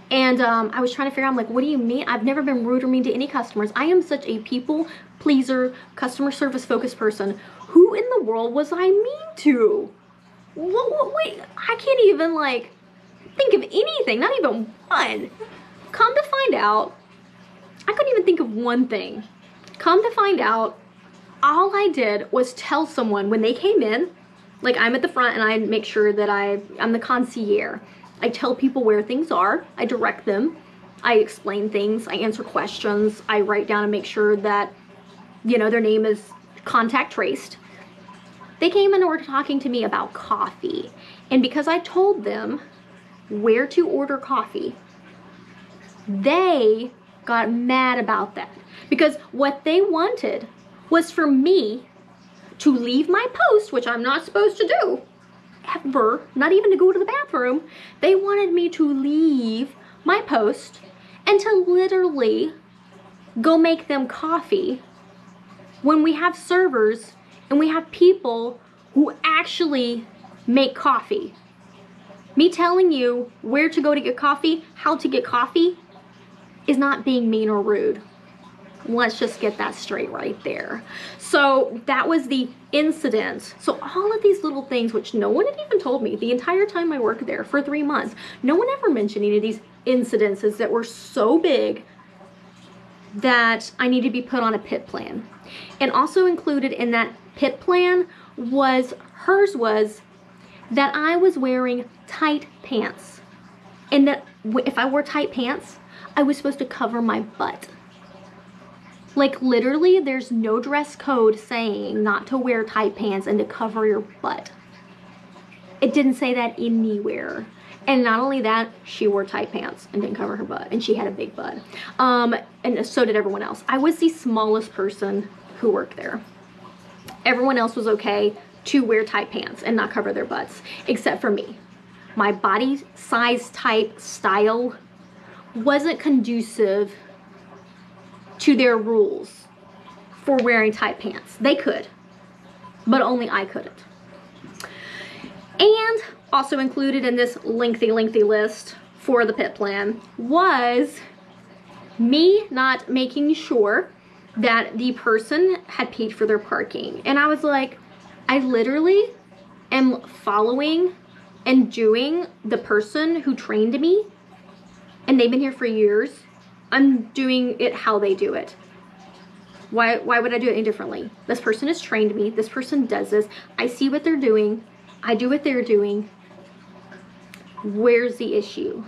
And I was trying to figure out, I'm like, what do you mean? I've never been rude or mean to any customers. I am such a people pleaser, customer service focused person. Who in the world was I mean to? Wait, I can't even like think of anything, not even one. Come to find out, I couldn't even think of one thing. Come to find out, all I did was tell someone when they came in, like I'm at the front and I make sure that I'm the concierge. I tell people where things are, I direct them, I explain things, I answer questions, I write down and make sure that, you know, their name is contact traced. They came in and were talking to me about coffee. And because I told them where to order coffee, they got mad about that. Because what they wanted was for me to leave my post, which I'm not supposed to do, ever, not even to go to the bathroom. They wanted me to leave my post and to literally go make them coffee when we have servers and we have people who actually make coffee. Me telling you where to go to get coffee, how to get coffee, is not being mean or rude. Let's just get that straight right there. So that was the incident. So all of these little things, which no one had even told me the entire time I worked there for 3 months, no one ever mentioned any of these incidences that were so big that I need to be put on a PIP plan. And also included in that PIP plan was, hers was that I was wearing tight pants. And that if I wore tight pants, I was supposed to cover my butt. Like literally, there's no dress code saying not to wear tight pants and to cover your butt. It didn't say that anywhere. And not only that, she wore tight pants and didn't cover her butt, and she had a big butt. And so did everyone else. I was the smallest person who worked there. Everyone else was okay to wear tight pants and not cover their butts, except for me. My body size type style wasn't conducive to their rules for wearing tight pants. They could, but only I couldn't. And also included in this lengthy list for the PIP plan was me not making sure that the person had paid for their parking. And I was like, I literally am following and doing the person who trained me, and they've been here for years. I'm doing it how they do it. Why would I do it any differently? This person has trained me. This person does this. I see what they're doing. I do what they're doing. Where's the issue?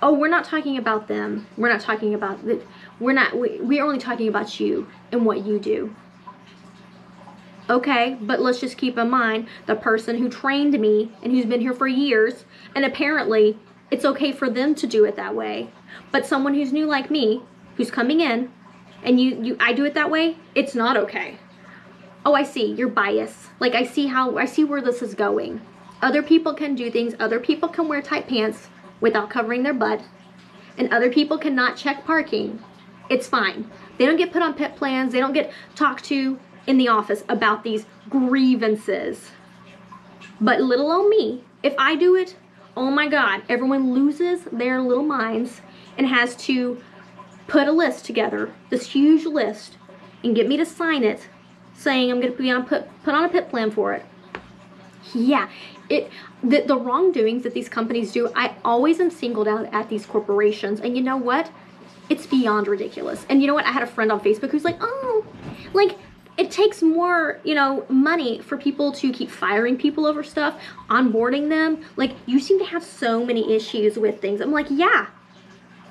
Oh, we're not talking about them. We're not talking about that. We're only talking about you and what you do. Okay, but let's just keep in mind the person who trained me and who's been here for years, and apparently it's okay for them to do it that way. But someone who's new like me, who's coming in, and I do it that way, it's not okay. Oh, I see, you're biased. Like I see where this is going. Other people can do things, other people can wear tight pants without covering their butt, and other people cannot check parking. It's fine. They don't get put on PIP plans, they don't get talked to in the office about these grievances. But little old me, if I do it, oh my God, everyone loses their little minds and has to put a list together, this huge list, and get me to sign it saying I'm going to put on a PIP plan for it. Yeah, the wrongdoings that these companies do, I always am singled out at these corporations. And you know what? It's beyond ridiculous. And you know what? I had a friend on Facebook who's like, oh, like, it takes more, you know, money for people to keep firing people over stuff, onboarding them. Like, you seem to have so many issues with things. I'm like, yeah,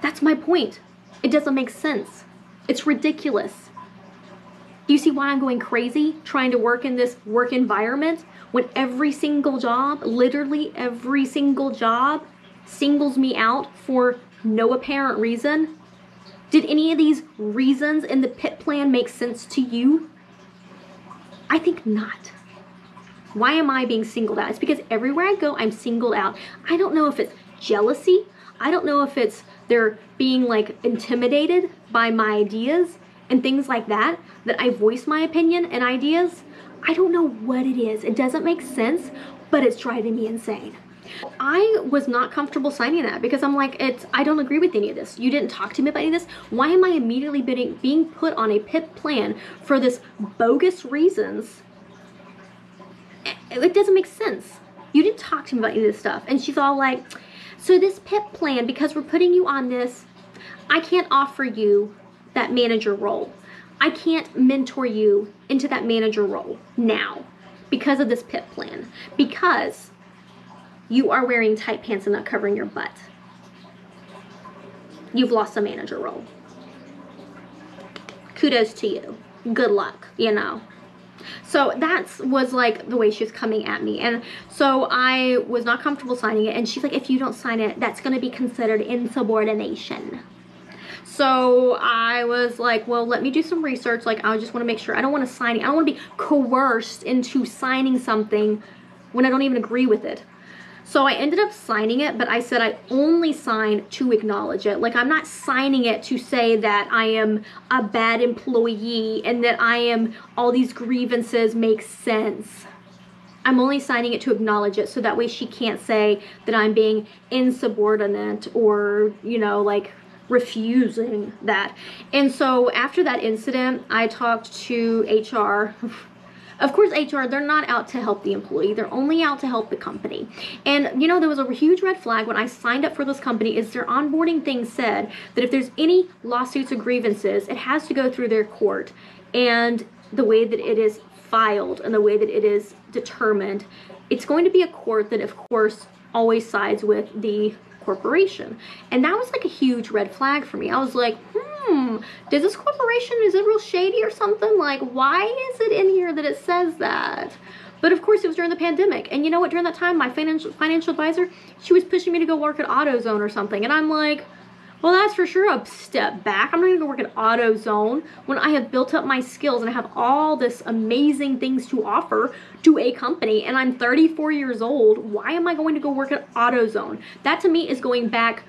that's my point. It doesn't make sense. It's ridiculous. Do you see why I'm going crazy trying to work in this work environment when every single job, literally every single job, singles me out for no apparent reason? Did any of these reasons in the PIP plan make sense to you? I think not. Why am I being singled out? It's because everywhere I go, I'm singled out. I don't know if it's jealousy. I don't know if it's they're being like intimidated by my ideas and things like that, that I voice my opinion and ideas. I don't know what it is. It doesn't make sense, but it's driving me insane. I was not comfortable signing that because I'm like, I don't agree with any of this. You didn't talk to me about any of this. Why am I immediately being put on a PIP plan for this bogus reasons? It doesn't make sense. You didn't talk to me about any of this stuff. And she's all like, so this PIP plan, because we're putting you on this, I can't offer you that manager role. I can't mentor you into that manager role now because of this PIP plan. Because you are wearing tight pants and not covering your butt. You've lost a manager role. Kudos to you. Good luck, you know. So that was like the way she was coming at me. And so I was not comfortable signing it. And she's like, if you don't sign it, that's going to be considered insubordination. So I was like, well, let me do some research. Like, I just want to make sure. I don't want to sign it. I don't want to be coerced into signing something when I don't even agree with it. So I ended up signing it, but I said I only sign to acknowledge it. Like, I'm not signing it to say that I am a bad employee and that I am, all these grievances make sense. I'm only signing it to acknowledge it so that way she can't say that I'm being insubordinate or, you know, like refusing that. And so after that incident, I talked to HR. Of course, HR, they're not out to help the employee. They're only out to help the company. And, you know, there was a huge red flag when I signed up for this company is their onboarding thing said that if there's any lawsuits or grievances, it has to go through their court. And the way that it is filed and the way that it is determined, it's going to be a court that, of course, always sides with the corporation. And that was like a huge red flag for me. I was like, does this corporation, is it real shady or something? Like, why is it in here that it says that? But of course it was during the pandemic. And you know what, during that time, my financial advisor, she was pushing me to go work at AutoZone or something. And I'm like, well, that's for sure a step back. I'm not gonna go work at AutoZone when I have built up my skills and I have all this amazing things to offer to a company and I'm 34 years old. Why am I going to go work at AutoZone? That to me is going back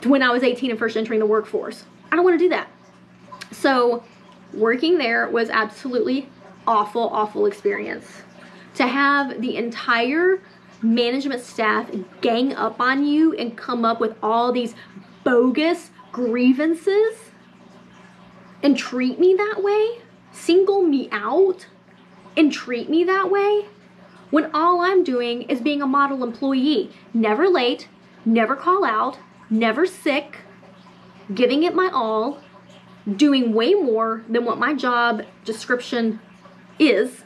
to when I was 18 and first entering the workforce. I don't want to do that. So working there was absolutely awful, awful experience. To have the entire management staff gang up on you and come up with all these bogus grievances and treat me that way, single me out and treat me that way, when all I'm doing is being a model employee. Never late, never call out, never sick, giving it my all, doing way more than what my job description is,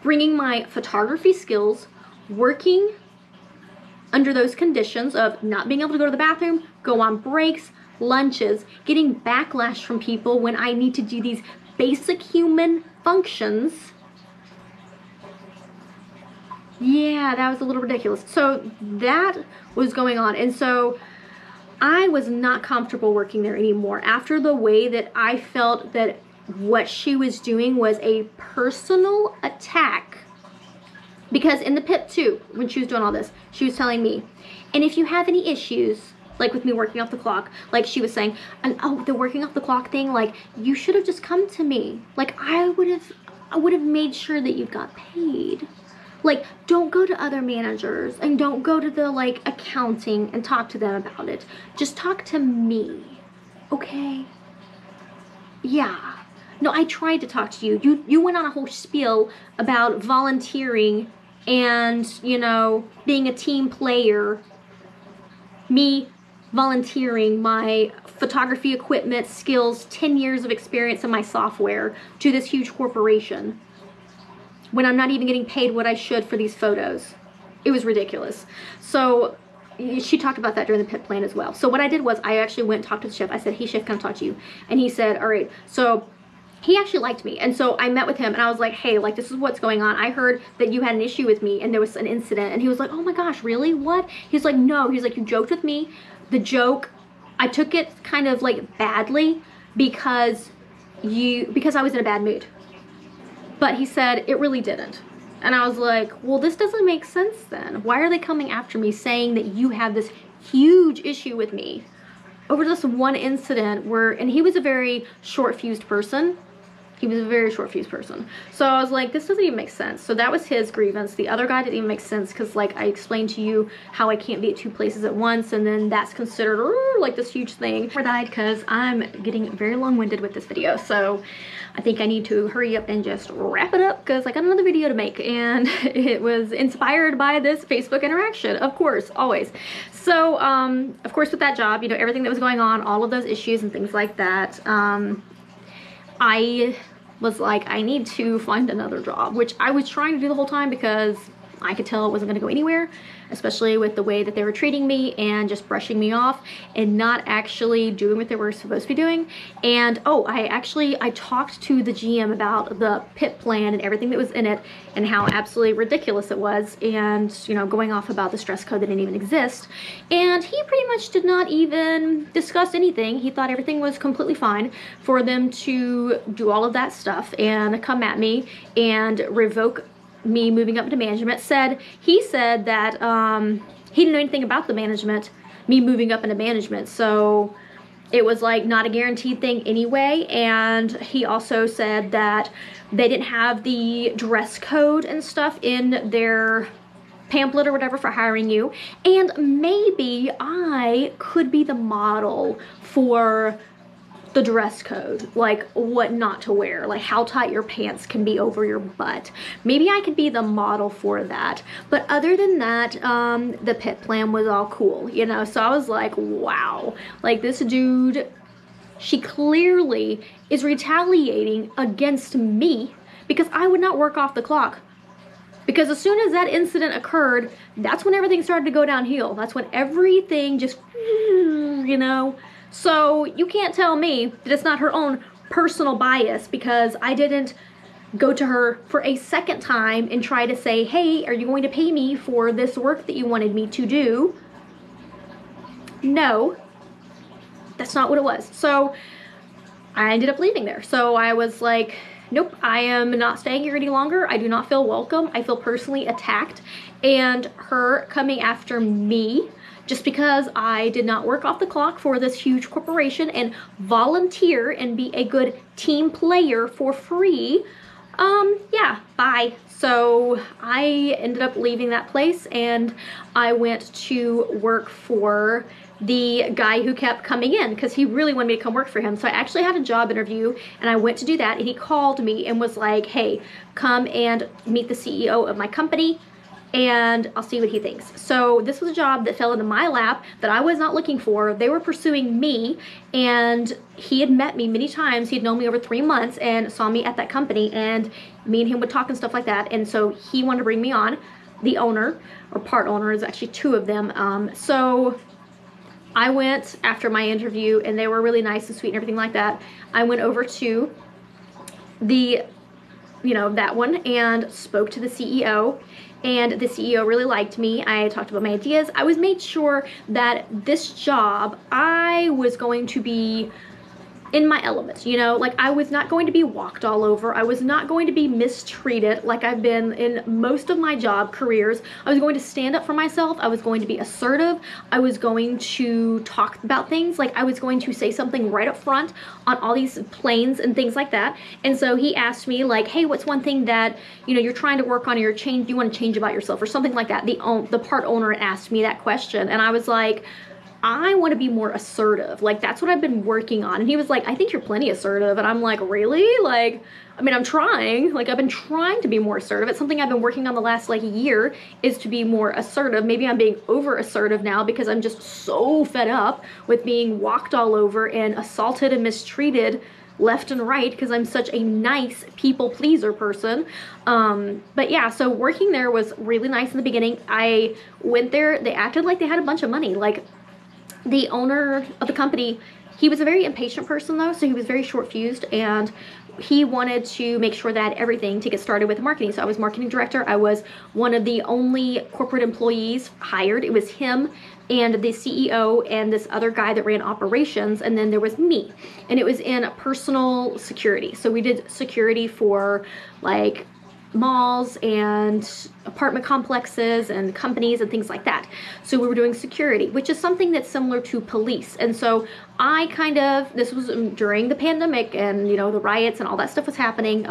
bringing my photography skills, working under those conditions of not being able to go to the bathroom, go on breaks, lunches, getting backlash from people when I need to do these basic human functions. Yeah, that was a little ridiculous. So that was going on. And so I was not comfortable working there anymore after the way that I felt that what she was doing was a personal attack. Because in the PIP too, when she was doing all this, she was telling me, and if you have any issues, like with me working off the clock, like she was saying, and oh, the working off the clock thing, like you should have just come to me. Like I would have made sure that you got paid. Like, don't go to other managers and don't go to the like accounting and talk to them about it. Just talk to me, okay? Yeah. No, I tried to talk to you. You went on a whole spiel about volunteering and, you know, being a team player. Me volunteering my photography equipment, skills, 10 years of experience in my software to this huge corporation when I'm not even getting paid what I should for these photos. It was ridiculous. So she talked about that during the PIP plan as well. So what I did was I actually went and talked to the chef. I said, hey chef, can I talk to you? And he said, all right. So he actually liked me. And so I met with him and I was like, hey, like, this is what's going on. I heard that you had an issue with me and there was an incident. And he was like, oh my gosh, really? What? He's like, no. He's like, you joked with me. The joke, I took it kind of like badly because I was in a bad mood. But he said it really didn't. And I was like, well, this doesn't make sense then. Why are they coming after me saying that you have this huge issue with me over just one incident and he was a very short-fused person. He was a very short-fused person. So I was like, this doesn't even make sense. So that was his grievance. The other guy didn't even make sense because, like, I explained to you how I can't be at 2 places at once, and then that's considered like this huge thing. I died because I'm getting very long-winded with this video. So I think I need to hurry up and just wrap it up because I got another video to make, and it was inspired by this Facebook interaction, of course, always. So, of course, with that job, you know, everything that was going on, all of those issues and things like that, I was like, I need to find another job, which I was trying to do the whole time because I could tell it wasn't going to go anywhere, especially with the way that they were treating me and just brushing me off and not actually doing what they were supposed to be doing. And oh, I talked to the GM about the PIP plan and everything that was in it and how absolutely ridiculous it was, and, you know, going off about the stress code that didn't even exist. And he pretty much did not even discuss anything. He thought everything was completely fine for them to do all of that stuff and come at me and revoke me moving up to management. He said that he didn't know anything about the management, me moving up into management, so it was like not a guaranteed thing anyway. And he also said that they didn't have the dress code and stuff in their pamphlet or whatever for hiring you, and maybe I could be the model for the dress code, like what not to wear, like how tight your pants can be over your butt. Maybe I could be the model for that. But other than that, the PIP plan was all cool, you know? So I was like, wow, like this dude, she clearly is retaliating against me because I would not work off the clock. Because as soon as that incident occurred, that's when everything started to go downhill. That's when everything just, you know? So you can't tell me that it's not her own personal bias because I didn't go to her for a second time and try to say, hey, are you going to pay me for this work that you wanted me to do? No, that's not what it was. So I ended up leaving there. So I was like, nope, I am not staying here any longer. I do not feel welcome. I feel personally attacked. And her coming after me just because I did not work off the clock for this huge corporation and volunteer and be a good team player for free, yeah, bye. So I ended up leaving that place and I went to work for the guy who kept coming in because he really wanted me to come work for him. So I actually had a job interview and I went to do that, and he called me and was like, hey, come and meet the CEO of my company and I'll see what he thinks. So this was a job that fell into my lap that I was not looking for. They were pursuing me, and he had met me many times. He had known me over 3 months and saw me at that company, and me and him would talk and stuff like that. And so he wanted to bring me on. The owner, or part owner, is actually 2 of them. So I went after my interview and they were really nice and sweet and everything like that. I went over to the, you know, that one and spoke to the CEO. And the CEO really liked me. I talked about my ideas. I was made sure that this job, I was going to be in my element, you know, like I was not going to be walked all over. I was not going to be mistreated like I've been in most of my job careers. I was going to stand up for myself. I was going to be assertive. I was going to talk about things. Like I was going to say something right up front on all these planes and things like that. And so he asked me like, hey, what's one thing that, you know, you're trying to work on, or you want to change about yourself or something like that. The part owner asked me that question, and I was like, I want to be more assertive. Like, that's what I've been working on. And he was like, I think you're plenty assertive. And I'm like, really? Like, I mean, I'm trying. Like, I've been trying to be more assertive. It's something I've been working on the last, like, year, is to be more assertive. Maybe I'm being over assertive now because I'm just so fed up with being walked all over and assaulted and mistreated left and right because I'm such a nice people pleaser person. But yeah, so working there was really nice in the beginning. I went there, they acted like they had a bunch of money. Like, the owner of the company, he was a very impatient person though, so he was very short-fused, and he wanted to make sure that I had everything to get started with marketing. So I was marketing director. I was one of the only corporate employees hired. It was him and the CEO and this other guy that ran operations, and then there was me, and it was in personal security. So we did security for like malls and apartment complexes and companies and things like that. So we were doing security, which is something that's similar to police. And so I kind of, this was during the pandemic, and you know, the riots and all that stuff was happening.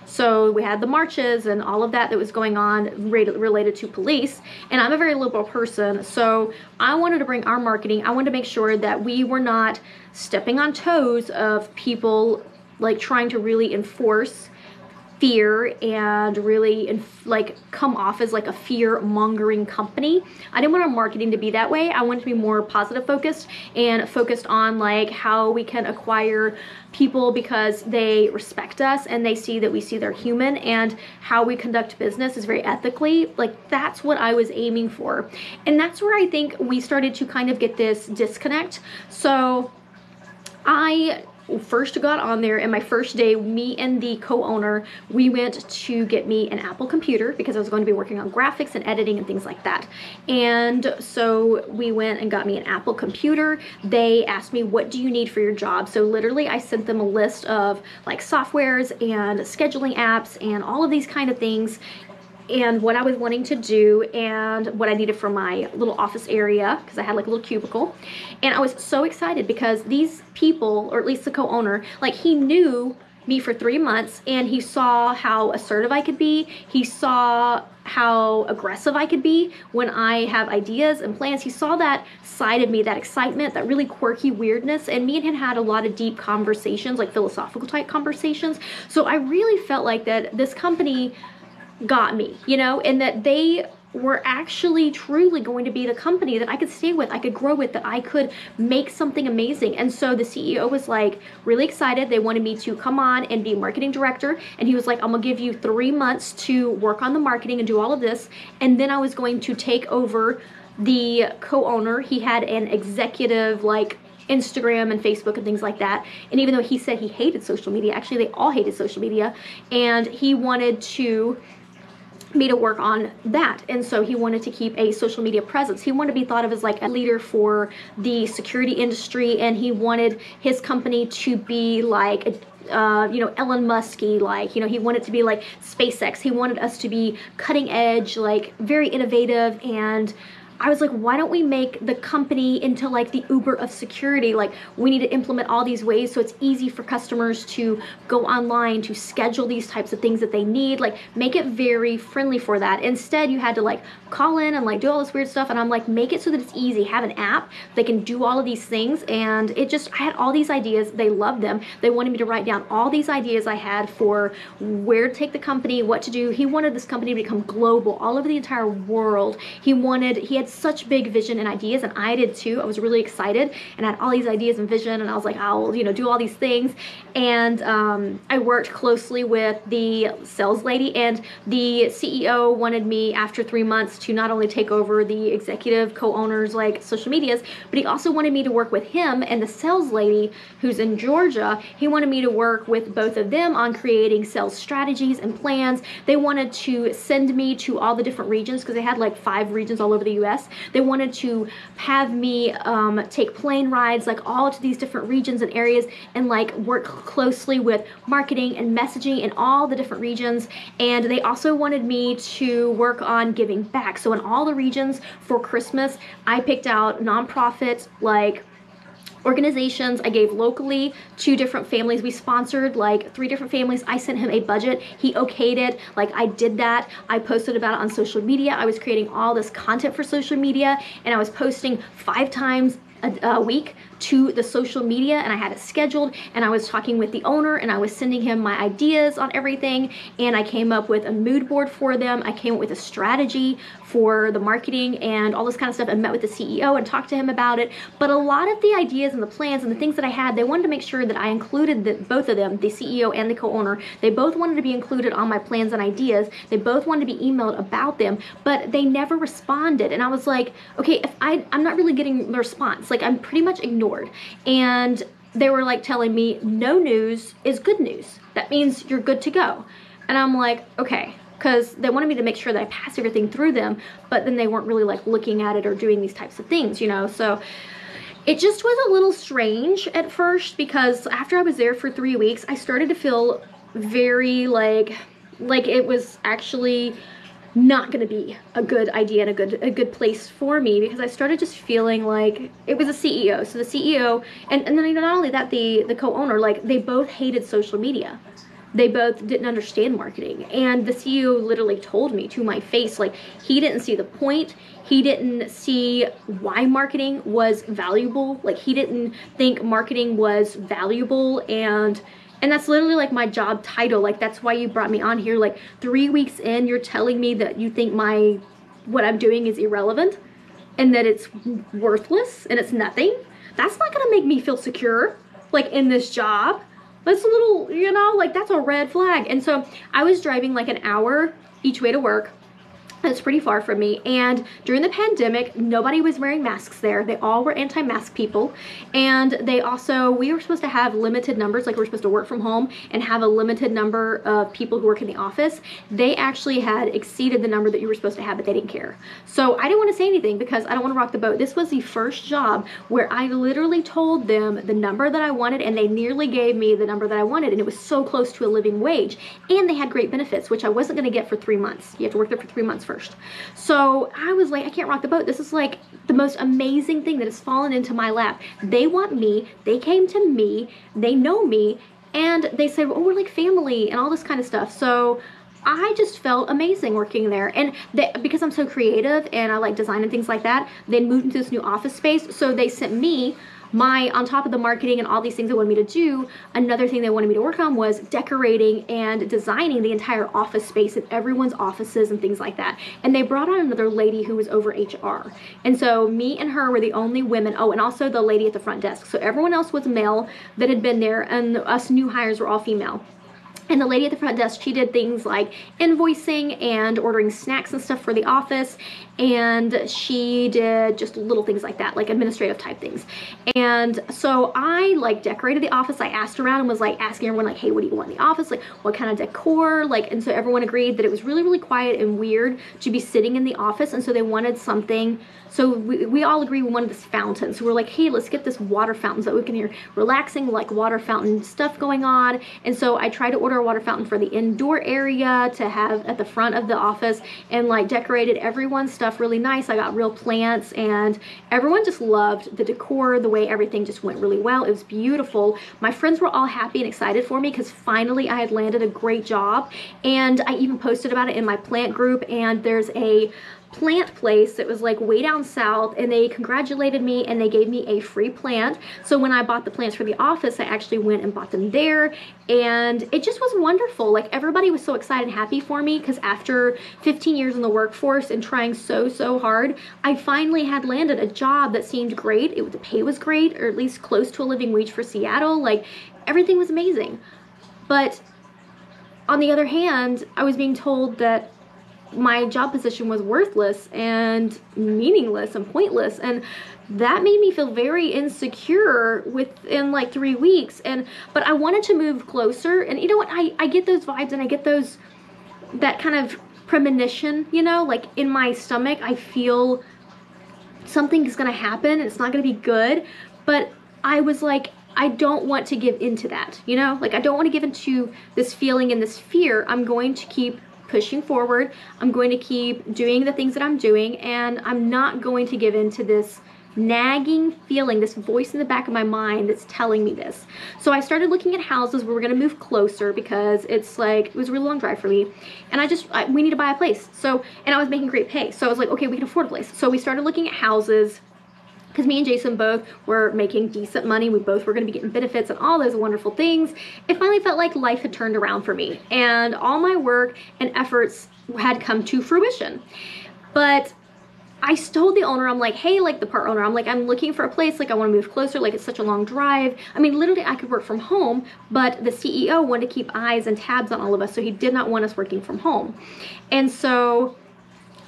So we had the marches and all of that was going on related to police. And I'm a very liberal person, so I wanted to bring our marketing, I wanted to make sure that we were not stepping on toes of people like trying to really enforce fear and really like come off as like a fear-mongering company. I didn't want our marketing to be that way. I wanted to be more positive focused and focused on like how we can acquire people because they respect us and they see that we see they're human, and how we conduct business is very ethically. Like, that's what I was aiming for. And that's where I think we started to kind of get this disconnect. So I first got on there, and my first day, me and the co-owner, we went to get me an Apple computer because I was going to be working on graphics and editing and things like that. And so we went and got me an Apple computer. They asked me, what do you need for your job? So literally I sent them a list of like softwares and scheduling apps and all of these kind of things, and what I was wanting to do and what I needed for my little office area, because I had like a little cubicle. And I was so excited because these people, or at least the co-owner, like, he knew me for 3 months, and he saw how assertive I could be. He saw how aggressive I could be when I have ideas and plans. He saw that side of me, that excitement, that really quirky weirdness, and me and him had a lot of deep conversations, like philosophical type conversations. So I really felt like that this company got me, you know, and that they were actually truly going to be the company that I could stay with, I could grow with, that I could make something amazing. And so the CEO was like really excited. They wanted me to come on and be marketing director, and he was like, I'm gonna give you 3 months to work on the marketing and do all of this, and then I was going to take over the co-owner. He had an executive like Instagram and Facebook and things like that. And even though he said he hated social media, actually they all hated social media, and he wanted me to work on that. And so he wanted to keep a social media presence. He wanted to be thought of as like a leader for the security industry, and he wanted his company to be like you know, Elon Musk-y, like, you know, he wanted to be like SpaceX. He wanted us to be cutting edge, like very innovative. And I was like, why don't we make the company into like the Uber of security? Like, we need to implement all these ways so it's easy for customers to go online to schedule these types of things that they need. Like, make it very friendly for that. Instead, you had to like call in and like do all this weird stuff. And I'm like, make it so that it's easy. Have an app. They can do all of these things. And it just, I had all these ideas. They loved them. They wanted me to write down all these ideas I had for where to take the company, what to do. He wanted this company to become global, all over the entire world. He had such big vision and ideas, and I did too. I was really excited and I had all these ideas and vision, and I was like, I'll, you know, do all these things. And I worked closely with the sales lady, and the CEO wanted me after 3 months to not only take over the executive co-owners like social medias, but he also wanted me to work with him and the sales lady who's in Georgia. He wanted me to work with both of them on creating sales strategies and plans. They wanted to send me to all the different regions because they had like 5 regions all over the US. They wanted to have me take plane rides like all to these different regions and areas, and like work closely with marketing and messaging in all the different regions. And they also wanted me to work on giving back. So in all the regions for Christmas, I picked out nonprofit like organizations. I gave locally 2 different families. We sponsored like 3 different families. I sent him a budget. He okayed it. Like, I did that. I posted about it on social media. I was creating all this content for social media, and I was posting 5 times a week to the social media, and I had it scheduled, and I was talking with the owner, and I was sending him my ideas on everything, and I came up with a mood board for them. I came up with a strategy for the marketing and all this kind of stuff, and met with the CEO and talked to him about it. But a lot of the ideas and the plans and the things that I had, they wanted to make sure that I included both of them, the CEO and the co-owner. They both wanted to be included on my plans and ideas. They both wanted to be emailed about them, but they never responded. And I was like, okay, if I'm not really getting the response. Like, I'm pretty much ignored. And they were like telling me, no news is good news. That means you're good to go. And I'm like, okay, because they wanted me to make sure that I passed everything through them, but then they weren't really like looking at it or doing these types of things, you know? So it just was a little strange at first, because after I was there for 3 weeks, I started to feel very like it was actually not going to be a good idea and a good place for me, because I started just feeling like it was a CEO. So the CEO and then not only that, the co-owner, like, they both hated social media. They both didn't understand marketing, and the CEO literally told me to my face, like, he didn't see the point. He didn't see why marketing was valuable. Like, he didn't think marketing was valuable, and that's literally like my job title. Like, that's why you brought me on here. Like, 3 weeks in, you're telling me that you think what I'm doing is irrelevant and that it's worthless and it's nothing. That's not gonna make me feel secure, like, in this job. That's a little, you know, like, that's a red flag. And so I was driving like an hour each way to work. It's pretty far from me, and during the pandemic, nobody was wearing masks there. They all were anti-mask people, and we were supposed to have limited numbers, like, we're supposed to work from home and have a limited number of people who work in the office. They actually had exceeded the number that you were supposed to have, but they didn't care. So I didn't want to say anything because I don't want to rock the boat. This was the first job where I literally told them the number that I wanted, and they nearly gave me the number that I wanted, and it was so close to a living wage, and they had great benefits, which I wasn't going to get for 3 months. You have to work there for 3 months first. So I was like, I can't rock the boat. This is like the most amazing thing that has fallen into my lap. They want me. They came to me. They know me. And they said, oh, we're like family and all this kind of stuff. So I just felt amazing working there. And because I'm so creative and I like design and things like that, they moved into this new office space. So they sent me on top of the marketing and all these things they wanted me to do, another thing they wanted me to work on was decorating and designing the entire office space and everyone's offices and things like that. And they brought on another lady who was over HR. And so me and her were the only women. Oh, and also the lady at the front desk. So everyone else was male that had been there, and us new hires were all female. And the lady at the front desk, she did things like invoicing and ordering snacks and stuff for the office. And she did just little things like that, like administrative type things. And so I like decorated the office. I asked around and was like asking everyone like, hey, what do you want in the office? Like, what kind of decor? Like, and so everyone agreed that it was really, really quiet and weird to be sitting in the office. And so they wanted something. So we all agree we wanted this fountain. So we're like, hey, let's get this water fountain so that we can hear relaxing like water fountain stuff going on. And so I tried to order a water fountain for the indoor area to have at the front of the office, and like decorated everyone's stuff really nice. I got real plants, and everyone just loved the decor, the way everything just went really well. It was beautiful. My friends were all happy and excited for me because finally I had landed a great job. And I even posted about it in my plant group, and there's a plant place that was like way down south, and they congratulated me and they gave me a free plant. So when I bought the plants for the office, I actually went and bought them there, and it just was wonderful. Like, everybody was so excited and happy for me because after 15 years in the workforce and trying so hard, I finally had landed a job that seemed great. The pay was great, or at least close to a living wage for Seattle. Like, everything was amazing. But on the other hand, I was being told that my job position was worthless and meaningless and pointless, and that made me feel very insecure within like 3 weeks. But I wanted to move closer, and you know what, I get those vibes, and I get that kind of premonition, you know, like in my stomach. I feel something is gonna happen and it's not gonna be good, but I was like, I don't want to give into that, you know, like I don't want to give into this feeling and this fear. I'm going to keep pushing forward. I'm going to keep doing the things that I'm doing, and I'm not going to give into this nagging feeling, this voice in the back of my mind that's telling me this. So I started looking at houses where we're going to move closer because it's like, it was a really long drive for me. And we need to buy a place. So, and I was making great pay. So I was like, okay, we can afford a place. So we started looking at houses because me and Jason both were making decent money. We both were going to be getting benefits and all those wonderful things. It finally felt like life had turned around for me and all my work and efforts had come to fruition. But I told the owner, I'm like, hey, like the part owner, I'm like, I'm looking for a place, like I want to move closer, like it's such a long drive. I mean, literally I could work from home, but the CEO wanted to keep eyes and tabs on all of us, so he did not want us working from home. And so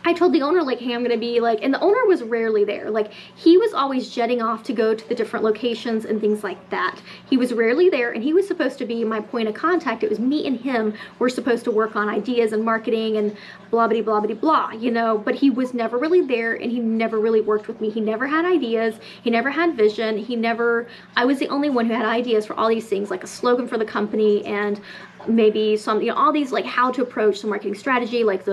I told the owner, like, hey, I'm going to be like, and the owner was rarely there. Like, he was always jetting off to go to the different locations and things like that. He was rarely there, and he was supposed to be my point of contact. It was me and him were supposed to work on ideas and marketing and blah, blah, blah, blah, blah, you know, but he was never really there, and he never really worked with me. He never had ideas. He never had vision. I was the only one who had ideas for all these things, like a slogan for the company and maybe some, you know, all these, like how to approach the marketing strategy, like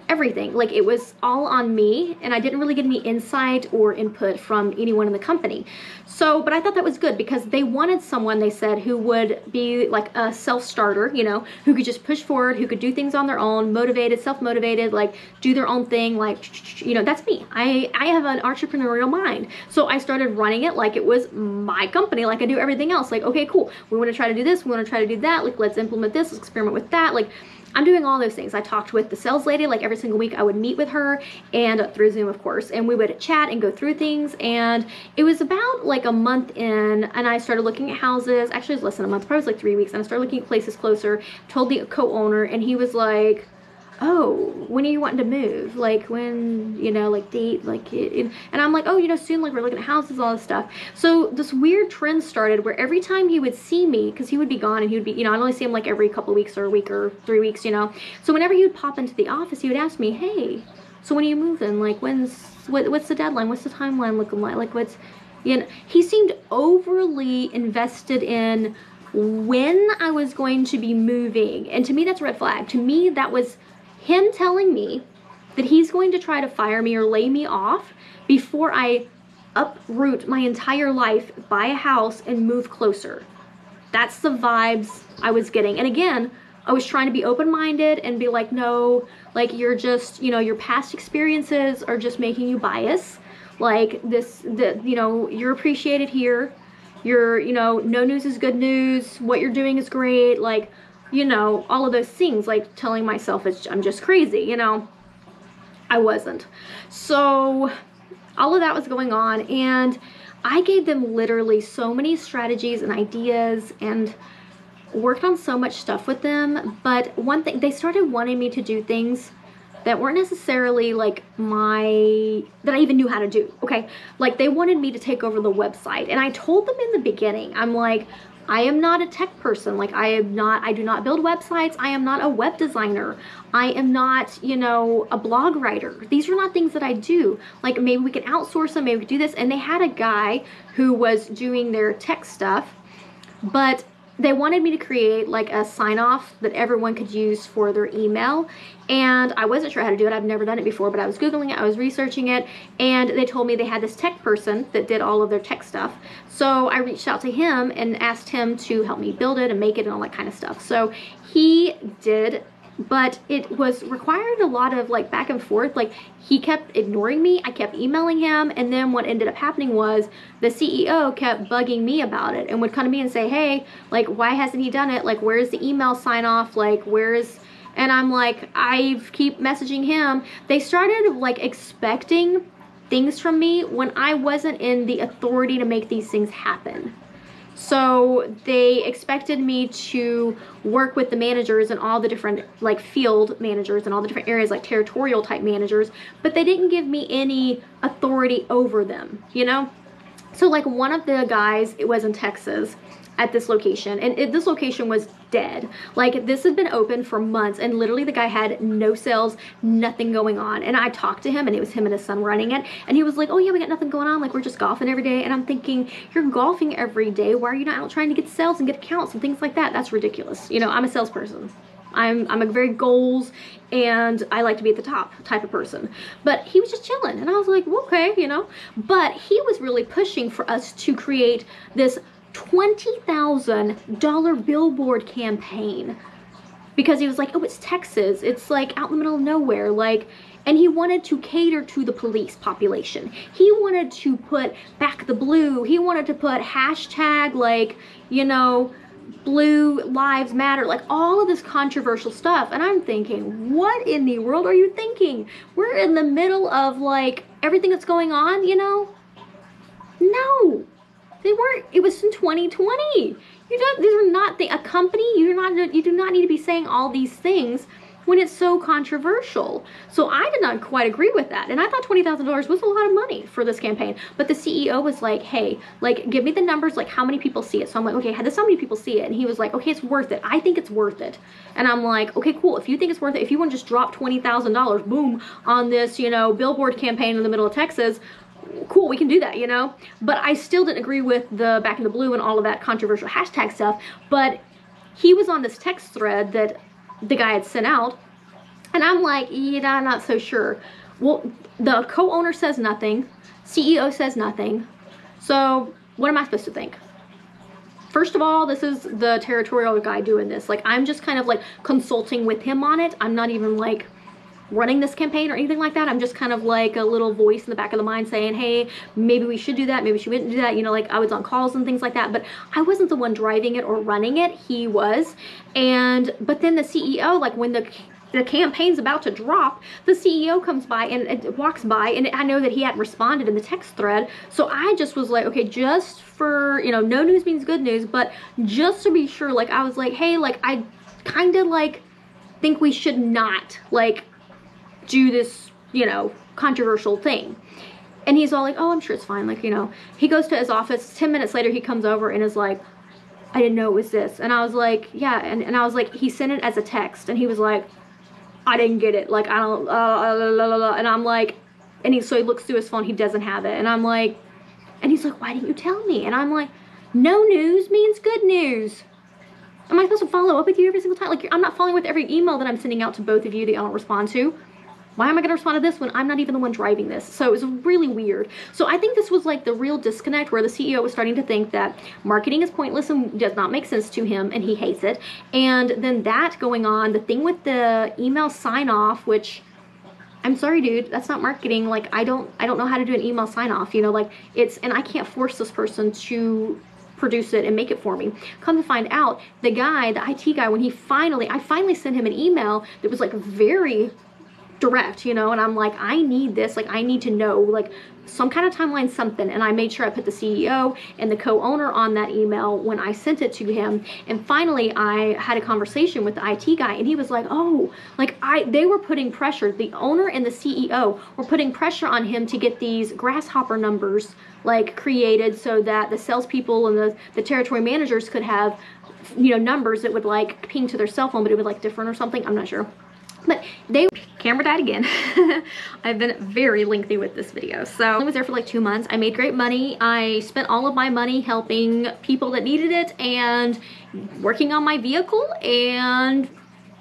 everything. Like it was all on me, and I didn't really get any insight or input from anyone in the company. So, but I thought that was good because they wanted someone, they said, who would be like a self-starter, you know, who could just push forward, who could do things on their own, motivated, self-motivated, like do their own thing, like, you know, that's me. I have an entrepreneurial mind. So I started running it like it was my company, like I do everything else. Like, okay, cool. We want to try to do this. We want to try to do that. Like, let's implement this, let's experiment with that. Like, I'm doing all those things. I talked with the sales lady, like every single week I would meet with her, and through Zoom, of course, and we would chat and go through things. And it was about like a month in, and I started looking at houses. Actually, it was less than a month, probably like 3 weeks. And I started looking at places closer, told the co-owner, and he was like, oh, when are you wanting to move? Like when, you know, like date, like, and I'm like, oh, you know, soon, like we're looking at houses, all this stuff. So this weird trend started where every time he would see me, because he would be gone and he would be, you know, I'd only see him like every couple of weeks or a week or 3 weeks, you know. So whenever he would pop into the office, he would ask me, hey, so when are you moving? Like what's the deadline? What's the timeline looking like? Like what's, you know, he seemed overly invested in when I was going to be moving. And to me, that's a red flag. To me, that was him telling me that he's going to try to fire me or lay me off before I uproot my entire life, buy a house, and move closer. That's the vibes I was getting. And again, I was trying to be open-minded and be like, no, like you're just, you know, your past experiences are just making you biased. Like you know, you're appreciated here. You're, you know, no news is good news. What you're doing is great. Like, you know, all of those things, like telling myself I'm just crazy, you know. I wasn't. So all of that was going on, and I gave them literally so many strategies and ideas and worked on so much stuff with them. But one thing, they started wanting me to do things that weren't necessarily like that I even knew how to do, okay? Like they wanted me to take over the website, and I told them in the beginning, I'm like, I am not a tech person. Like I do not build websites. I am not a web designer. I am not, you know, a blog writer. These are not things that I do. Like maybe we can outsource them, maybe we can do this. And they had a guy who was doing their tech stuff, but they wanted me to create like a sign-off that everyone could use for their email. And I wasn't sure how to do it. I've never done it before, but I was Googling it, I was researching it, and they told me they had this tech person that did all of their tech stuff. So I reached out to him and asked him to help me build it and make it and all that kind of stuff. So he did, but it was required a lot of like back and forth. Like he kept ignoring me, I kept emailing him, and then what ended up happening was the CEO kept bugging me about it and would come to me and say, hey, like why hasn't he done it? Like where's the email sign off? Like where's, and I'm like, I keep messaging him. They started like expecting things from me when I wasn't in the authority to make these things happen. So they expected me to work with the managers and all the different like field managers and all the different areas, like territorial type managers, but they didn't give me any authority over them, you know? So like one of the guys, it was in Texas at this location, and this location was dead. Like this had been open for months, and literally the guy had no sales, nothing going on. And I talked to him, and it was him and his son running it, and he was like, oh yeah, we got nothing going on, like we're just golfing every day. And I'm thinking, you're golfing every day, why are you not out trying to get sales and get accounts and things like that? That's ridiculous. You know, I'm a salesperson. I'm a very goals and I like to be at the top type of person. But he was just chilling and I was like, well, okay, you know. But he was really pushing for us to create this $20,000 billboard campaign because he was like, oh, it's Texas. It's like out in the middle of nowhere. Like, and he wanted to cater to the police population. He wanted to put back the blue. He wanted to put hashtag, like, you know, Blue Lives Matter, like all of this controversial stuff. And I'm thinking, what in the world are you thinking? We're in the middle of like everything that's going on, you know? No, they weren't. It was in 2020. These are not a company. You do not need to be saying all these things when it's so controversial. So I did not quite agree with that. And I thought $20,000 was a lot of money for this campaign. But the CEO was like, hey, like, give me the numbers, like how many people see it. So I'm like, okay, how many people see it? And he was like, okay, it's worth it. I think it's worth it. And I'm like, okay, cool. If you think it's worth it, if you want to just drop $20,000, boom, on this, you know, billboard campaign in the middle of Texas, cool, we can do that, you know? But I still didn't agree with the back in the blue and all of that controversial hashtag stuff. But he was on this text thread that the guy had sent out, and I'm like, yeah, I'm not so sure. Well, the co-owner says nothing, CEO says nothing, so what am I supposed to think? First of all, this is the territorial guy doing this. Like, I'm just kind of like consulting with him on it. I'm not even like running this campaign or anything like that. I'm just kind of like a little voice in the back of the mind saying, hey, maybe we should do that, maybe we shouldn't do that, you know, like I was on calls and things like that, but I wasn't the one driving it or running it. He was. But then the CEO, like when the campaign's about to drop, the CEO comes by and walks by, and I know that he hadn't responded in the text thread, so I just was like, okay, just for, you know, no news means good news, but just to be sure, like I was like, hey, like I kind of like think we should not like do this, you know, controversial thing. And he's all like, oh, I'm sure it's fine. Like, you know, he goes to his office. 10 minutes later, he comes over and is like, I didn't know it was this. And I was like, yeah. And I was like, he sent it as a text. And he was like, I didn't get it. Like, I don't, and I'm like, so he looks through his phone. He doesn't have it. And I'm like, and he's like, why didn't you tell me? And I'm like, no news means good news. Am I supposed to follow up with you every single time? Like, I'm not following with every email that I'm sending out to both of you that I don't respond to. Why am I going to respond to this when I'm not even the one driving this? So it was really weird. So I think this was like the real disconnect where the CEO was starting to think that marketing is pointless and does not make sense to him and he hates it. And then that going on, the thing with the email sign off, which I'm sorry, dude, that's not marketing. Like I don't know how to do an email sign off, you know, like and I can't force this person to produce it and make it for me. Come to find out, the guy, the IT guy, when I finally sent him an email that was like very direct, you know, and I'm like, I need this, like I need to know like some kind of timeline, something. And I made sure I put the CEO and the co-owner on that email when I sent it to him. And finally I had a conversation with the IT guy and he was like, oh, like they were putting pressure, the owner and the CEO were putting pressure on him to get these grasshopper numbers like created so that the salespeople and the territory managers could have, you know, numbers that would like ping to their cell phone, but it would like different or something. I'm not sure. But camera died again. I've been very lengthy with this video. So I was there for like 2 months. I made great money. I spent all of my money helping people that needed it and working on my vehicle, and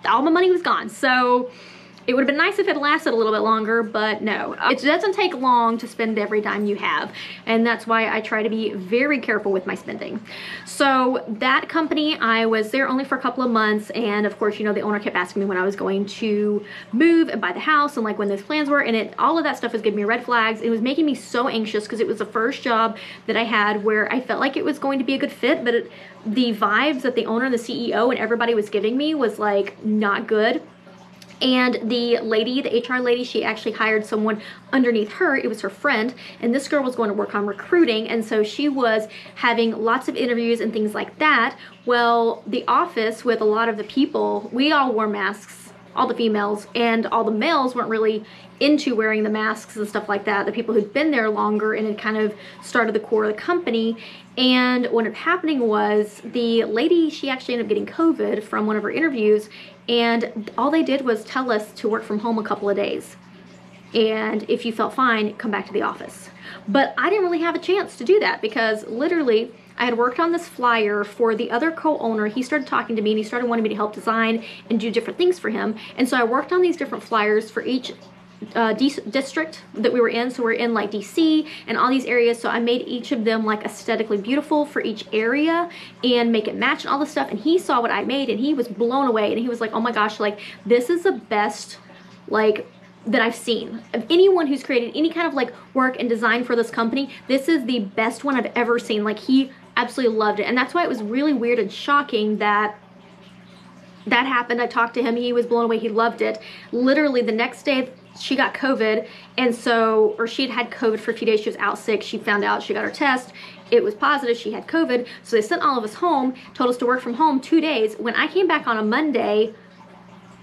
all my money was gone. So it would have been nice if it lasted a little bit longer, but no. It doesn't take long to spend every dime you have, and that's why I try to be very careful with my spending. So that company, I was there only for a couple of months, and of course, you know, the owner kept asking me when I was going to move and buy the house and like when those plans were, and all of that stuff was giving me red flags. It was making me so anxious because it was the first job that I had where I felt like it was going to be a good fit, but the vibes that the owner, the CEO, and everybody was giving me was like not good. And the lady, the HR lady, she actually hired someone underneath her. It was her friend, and this girl was going to work on recruiting, and so she was having lots of interviews and things like that. Well, the office with a lot of the people, we all wore masks, all the females, and all the males weren't really into wearing the masks and stuff like that. The people who'd been there longer and had kind of started the core of the company. And what ended up happening was the lady, she actually ended up getting COVID from one of her interviews, and all they did was tell us to work from home a couple of days. And if you felt fine, come back to the office. But I didn't really have a chance to do that because literally I had worked on this flyer for the other co-owner. He started talking to me and he started wanting me to help design and do different things for him. And so I worked on these different flyers for each district that we were in. So we're in like DC and all these areas. So I made each of them like aesthetically beautiful for each area and make it match and all this stuff. And he saw what I made and he was blown away. And he was like, oh my gosh, like this is the best like that I've seen of anyone who's created any kind of like work and design for this company. This is the best one I've ever seen. Like he absolutely loved it. And that's why it was really weird and shocking that that happened. I talked to him, he was blown away, he loved it. Literally the next day she got COVID, and so, or she'd had COVID for a few days, she was out sick, she found out, she got her test, it was positive, she had COVID, so they sent all of us home, told us to work from home 2 days. When I came back on a Monday,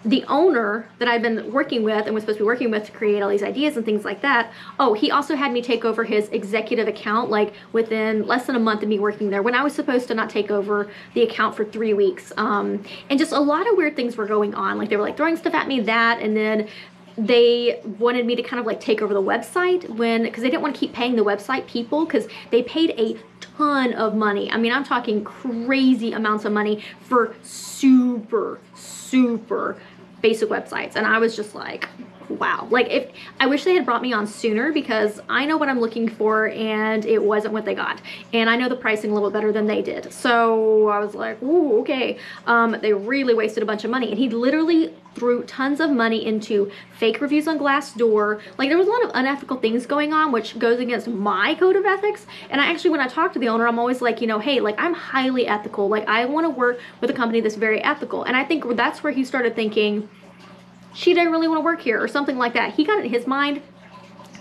the owner that I'd been working with and was supposed to be working with to create all these ideas and things like that, oh, he also had me take over his executive account like within less than a month of me working there, when I was supposed to not take over the account for 3 weeks. And just a lot of weird things were going on. Like they were like throwing stuff at me, that, and then they wanted me to kind of like take over the website because they didn't want to keep paying the website people because they paid a ton of money. I mean, I'm talking crazy amounts of money for super basic websites. And I was just like, wow. Like I wish they had brought me on sooner because I know what I'm looking for and it wasn't what they got. And I know the pricing a little better than they did. So I was like, ooh, okay. They really wasted a bunch of money. And he literally threw tons of money into fake reviews on Glassdoor. Like there was a lot of unethical things going on, which goes against my code of ethics. And I actually, when I talk to the owner, I'm always like, you know, hey, like I'm highly ethical. Like I want to work with a company that's very ethical. And I think that's where he started thinking, she didn't really want to work here or something like that. He got it in his mind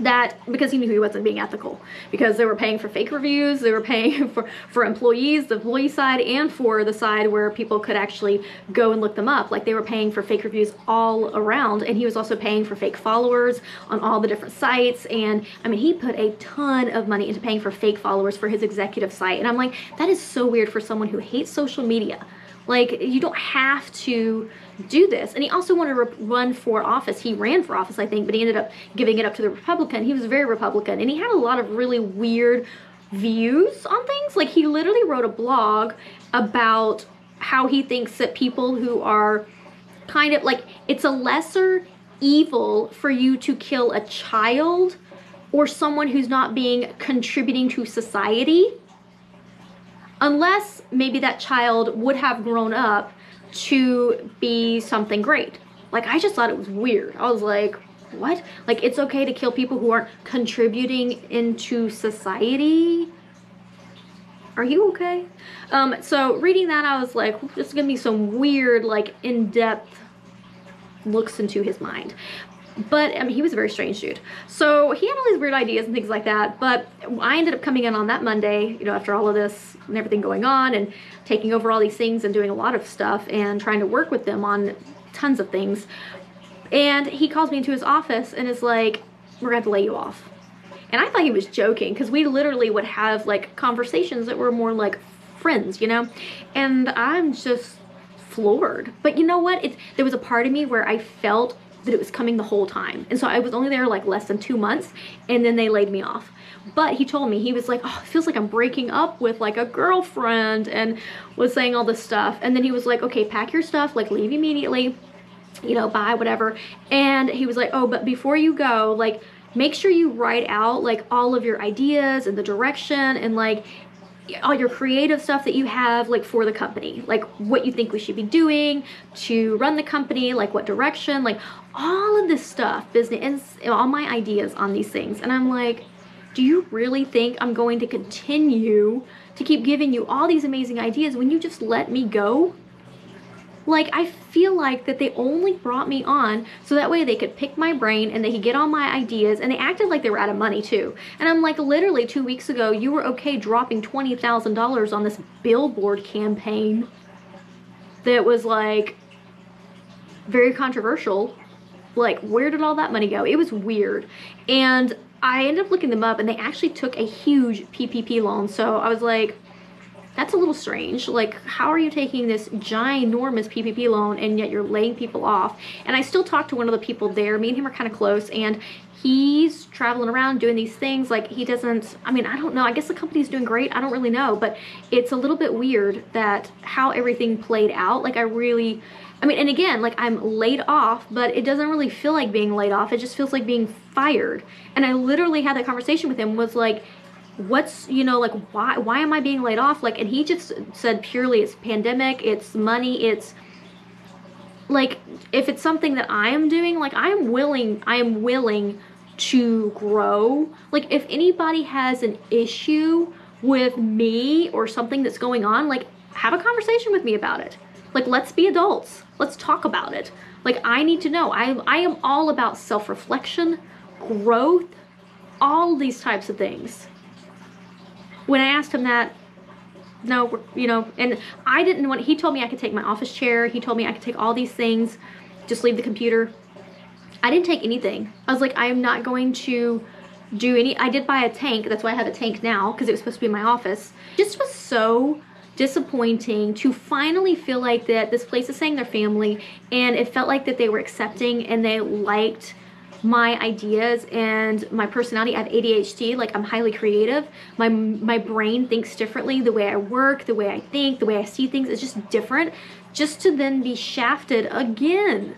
that because he knew he wasn't being ethical, because they were paying for fake reviews, they were paying for employees, the employee side, and for the side where people could actually go and look them up. Like they were paying for fake reviews all around, and he was also paying for fake followers on all the different sites. And I mean, he put a ton of money into paying for fake followers for his executive site. And I'm like, that is so weird for someone who hates social media. Like, you don't have to do this. And he also wanted to run for office. He ran for office, I think, but he ended up giving it up to the Republican. He was very Republican, and he had a lot of really weird views on things. Like, he literally wrote a blog about how he thinks that people who are kind of, like, it's a lesser evil for you to kill a child or someone who's not being contributing to society, unless maybe that child would have grown up to be something great. Like, I just thought it was weird. I was like, what? Like, it's okay to kill people who aren't contributing into society? Are you okay? So reading that, I was like, this is gonna be some weird, like, in-depth looks into his mind. But I mean, he was a very strange dude. So he had all these weird ideas and things like that. But I ended up coming in on that Monday, you know, after all of this and everything going on and taking over all these things and doing a lot of stuff and trying to work with them on tons of things. And he calls me into his office and is like, we're gonna have to lay you off. And I thought he was joking, because we literally would have like conversations that were more like friends, you know? And I'm just floored. But you know what? There was a part of me where I felt that it was coming the whole time. And so I was only there like less than 2 months, and then they laid me off. But he told me, he was like, oh, it feels like I'm breaking up with like a girlfriend, and was saying all this stuff. And then he was like, okay, pack your stuff, like leave immediately, you know, bye, whatever. And he was like, oh, but before you go, like make sure you write out like all of your ideas and the direction and like all your creative stuff that you have like for the company, like what you think we should be doing to run the company, like what direction, like all of this stuff, business, and all my ideas on these things. And I'm like, do you really think I'm going to continue to keep giving you all these amazing ideas when you just let me go? Like, I feel like that they only brought me on so that way they could pick my brain and they could get all my ideas, and they acted like they were out of money too. And I'm like, literally 2 weeks ago, you were okay dropping $20,000 on this billboard campaign that was like very controversial. Like, where did all that money go? It was weird. And I ended up looking them up, and they actually took a huge PPP loan. So I was like, that's a little strange. Like, how are you taking this ginormous PPP loan and yet you're laying people off? And I still talk to one of the people there. Me and him are kind of close, and he's traveling around doing these things. Like, he doesn't, I mean, I don't know, I guess the company's doing great, I don't really know, but it's a little bit weird that how everything played out. Like, I mean, and again, like, I'm laid off, but it doesn't really feel like being laid off. It just feels like being fired. And I literally had that conversation with him, was like, what's, you know, like, why am I being laid off? Like, and he just said purely it's pandemic, it's money, it's like, if it's something that I am doing, like, I am willing to grow. Like, if anybody has an issue with me or something that's going on, like, have a conversation with me about it. Like, let's be adults. Let's talk about it. Like, I need to know. I am all about self-reflection, growth, all these types of things. When I asked him that, no, you know, and I didn't want, he told me I could take my office chair. He told me I could take all these things, just leave the computer. I didn't take anything. I was like, I am not going to do any, I did buy a tank. That's why I have a tank now, because it was supposed to be in my office. Just was so disappointing to finally feel like that this place is saying they're family, and it felt like that they were accepting and they liked my ideas and my personality. I have ADHD, like, I'm highly creative. My brain thinks differently. The way I work, the way I think, the way I see things is just different. Just to then be shafted again.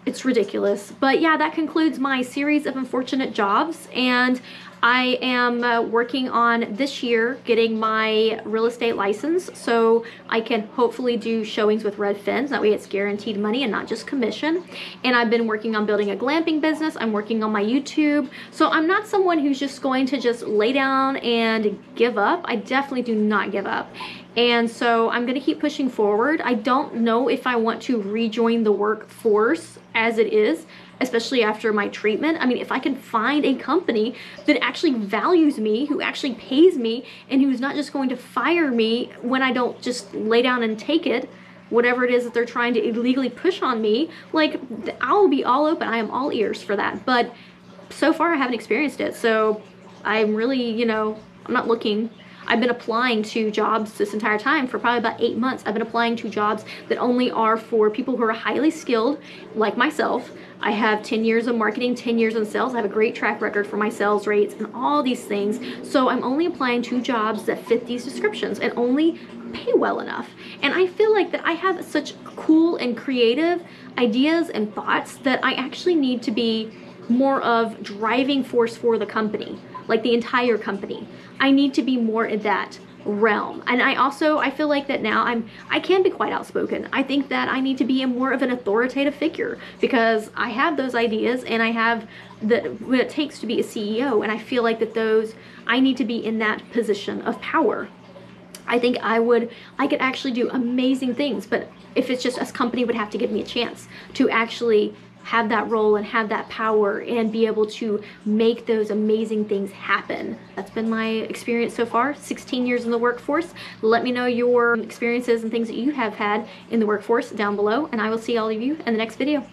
It's ridiculous. But yeah, that concludes my series of unfortunate jobs, and I am working on this year getting my real estate license so I can hopefully do showings with Redfin. That way it's guaranteed money and not just commission. And I've been working on building a glamping business. I'm working on my YouTube. So I'm not someone who's just going to just lay down and give up. I definitely do not give up. And so I'm gonna keep pushing forward. I don't know if I want to rejoin the workforce as it is, especially after my treatment. I mean, if I can find a company that actually values me, who actually pays me, and who's not just going to fire me when I don't just lay down and take it, whatever it is that they're trying to illegally push on me, like, I'll be all open. I am all ears for that. But so far I haven't experienced it. So I'm really, you know, I'm not looking. I've been applying to jobs this entire time for probably about 8 months. I've been applying to jobs that only are for people who are highly skilled, like myself. I have 10 years of marketing, 10 years in sales. I have a great track record for my sales rates and all these things. So I'm only applying to jobs that fit these descriptions and only pay well enough. And I feel like that I have such cool and creative ideas and thoughts that I actually need to be more of driving force for the company, like the entire company. I need to be more in that realm. And I feel like that now I can be quite outspoken. I think that I need to be more of an authoritative figure, because I have those ideas and I have what it takes to be a CEO, and I feel like that I need to be in that position of power. I think I could actually do amazing things, but if it's just a company would have to give me a chance to actually have that role and have that power and be able to make those amazing things happen. That's been my experience so far, 16 years in the workforce. Let me know your experiences and things that you have had in the workforce down below, and I will see all of you in the next video.